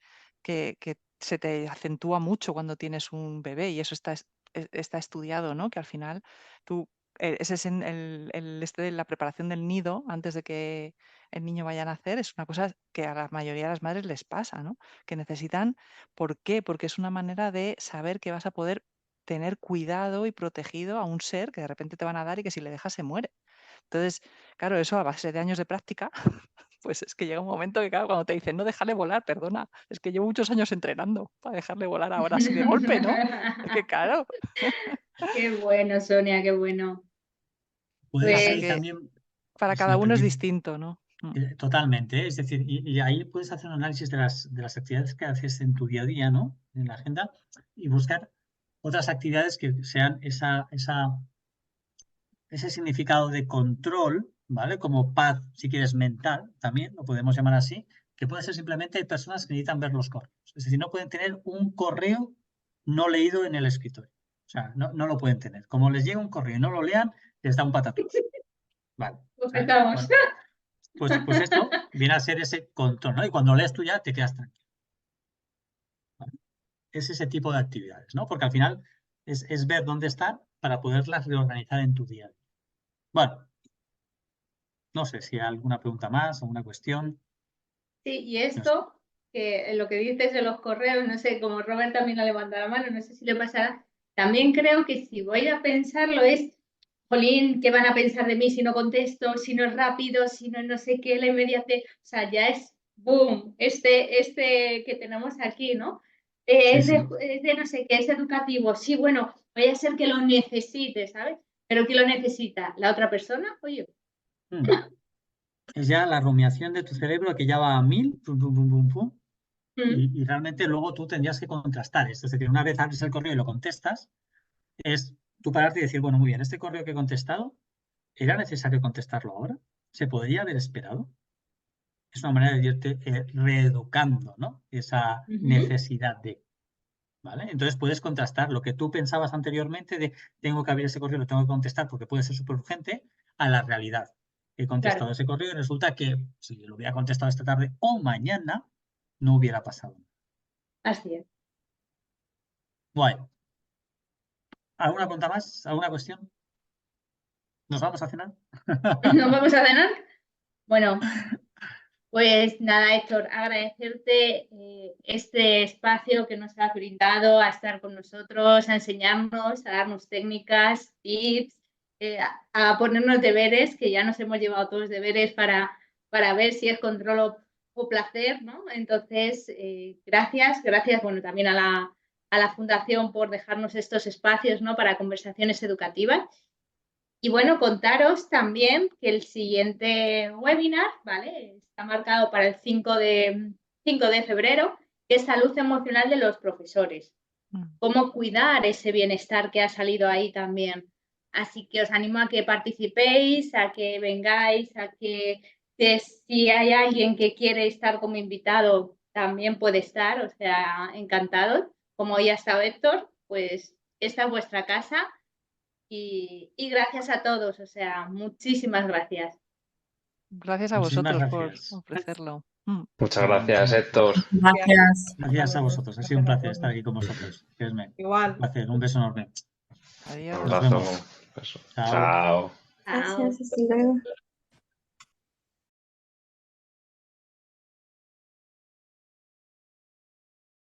se te acentúa mucho cuando tienes un bebé y eso está estudiado, ¿no? Que al final tú, ese es la preparación del nido antes de que el niño vaya a nacer, es una cosa que a la mayoría de las madres les pasa, ¿no? Que necesitan, ¿por qué? Porque es una manera de saber que vas a poder tener cuidado y protegido a un ser que de repente te van a dar y que si le dejas se muere. Entonces, claro, eso a base de años de práctica, pues es que llega un momento que, claro, cuando te dicen, no, déjale volar, perdona, es que llevo muchos años entrenando para dejarle volar ahora así de golpe, ¿no? Es que, claro. Qué bueno, Sonia, qué bueno. Puede Así ser que también, para si cada me uno es permite, distinto, ¿no? Totalmente, ¿eh? Es decir, y ahí puedes hacer un análisis de las actividades que haces en tu día a día, ¿no? En la agenda, y buscar otras actividades que sean ese significado de control, ¿vale? Como paz, si quieres, mental, también lo podemos llamar así, que puede ser simplemente personas que necesitan ver los correos. Es decir, no pueden tener un correo no leído en el escritorio. O sea, no lo pueden tener. Como les llega un correo y no lo lean, les da un patatús. Vale. Bueno, pues esto viene a ser ese control, ¿no? Y cuando lees tú ya te quedas tranquilo. ¿Vale? Es ese tipo de actividades, ¿no? Porque al final es ver dónde están para poderlas reorganizar en tu día a día. Bueno, no sé si hay alguna pregunta más, alguna cuestión. Sí, y esto, que lo que dices de los correos, no sé, como Robert también ha levantado la mano, no sé si le pasará, también creo que si voy a pensarlo es, jolín, ¿qué van a pensar de mí si no contesto, si no es rápido, si no no sé qué, la inmediatez? O sea, ya es, boom, este que tenemos aquí, ¿no? Es de no sé qué, es educativo, sí, bueno, voy a ser que lo necesite, ¿sabes? Pero ¿quién lo necesita? ¿La otra persona o yo? Es ya la rumiación de tu cerebro que ya va a 1000, pum, pum, pum, pum, pum, y realmente luego tú tendrías que contrastar esto. Es decir, una vez abres el correo y lo contestas, es tú pararte y decir, bueno, muy bien, este correo que he contestado, ¿era necesario contestarlo ahora? ¿Se podría haber esperado? Es una manera de irte reeducando, ¿no? Esa necesidad de, ¿vale? Entonces puedes contrastar lo que tú pensabas anteriormente de tengo que abrir ese correo, lo tengo que contestar porque puede ser súper urgente, a la realidad. He contestado ese correo y resulta que si lo hubiera contestado esta tarde o mañana, no hubiera pasado. Así es. Bueno. ¿Alguna pregunta más? ¿Alguna cuestión? ¿Nos vamos a cenar? ¿Nos vamos a cenar? Bueno, pues nada, Héctor, agradecerte este espacio que nos has brindado a estar con nosotros, a enseñarnos, a darnos técnicas, tips, a ponernos deberes, que ya nos hemos llevado todos deberes para ver si es control o placer, ¿no? Entonces, gracias, bueno, también a la Fundación por dejarnos estos espacios, ¿no? Para conversaciones educativas. Y bueno, contaros también que el siguiente webinar, ¿vale? Está marcado para el 5 de febrero, que es salud emocional de los profesores. Cómo cuidar ese bienestar que ha salido ahí también. Así que os animo a que participéis, a que vengáis, a que si hay alguien que quiere estar como invitado, también puede estar, o sea, encantado. Como ya ha estado Héctor, pues esta es vuestra casa. Y gracias a todos, o sea, muchísimas gracias. Gracias a vosotros por ofrecerlo. Muchas gracias, Héctor. Gracias. Gracias a vosotros. Ha sido un placer estar aquí con vosotros. Igual. Un placer. Un beso enorme. Adiós. Un abrazo. Chao. Chao. Chao. Gracias, hasta luego.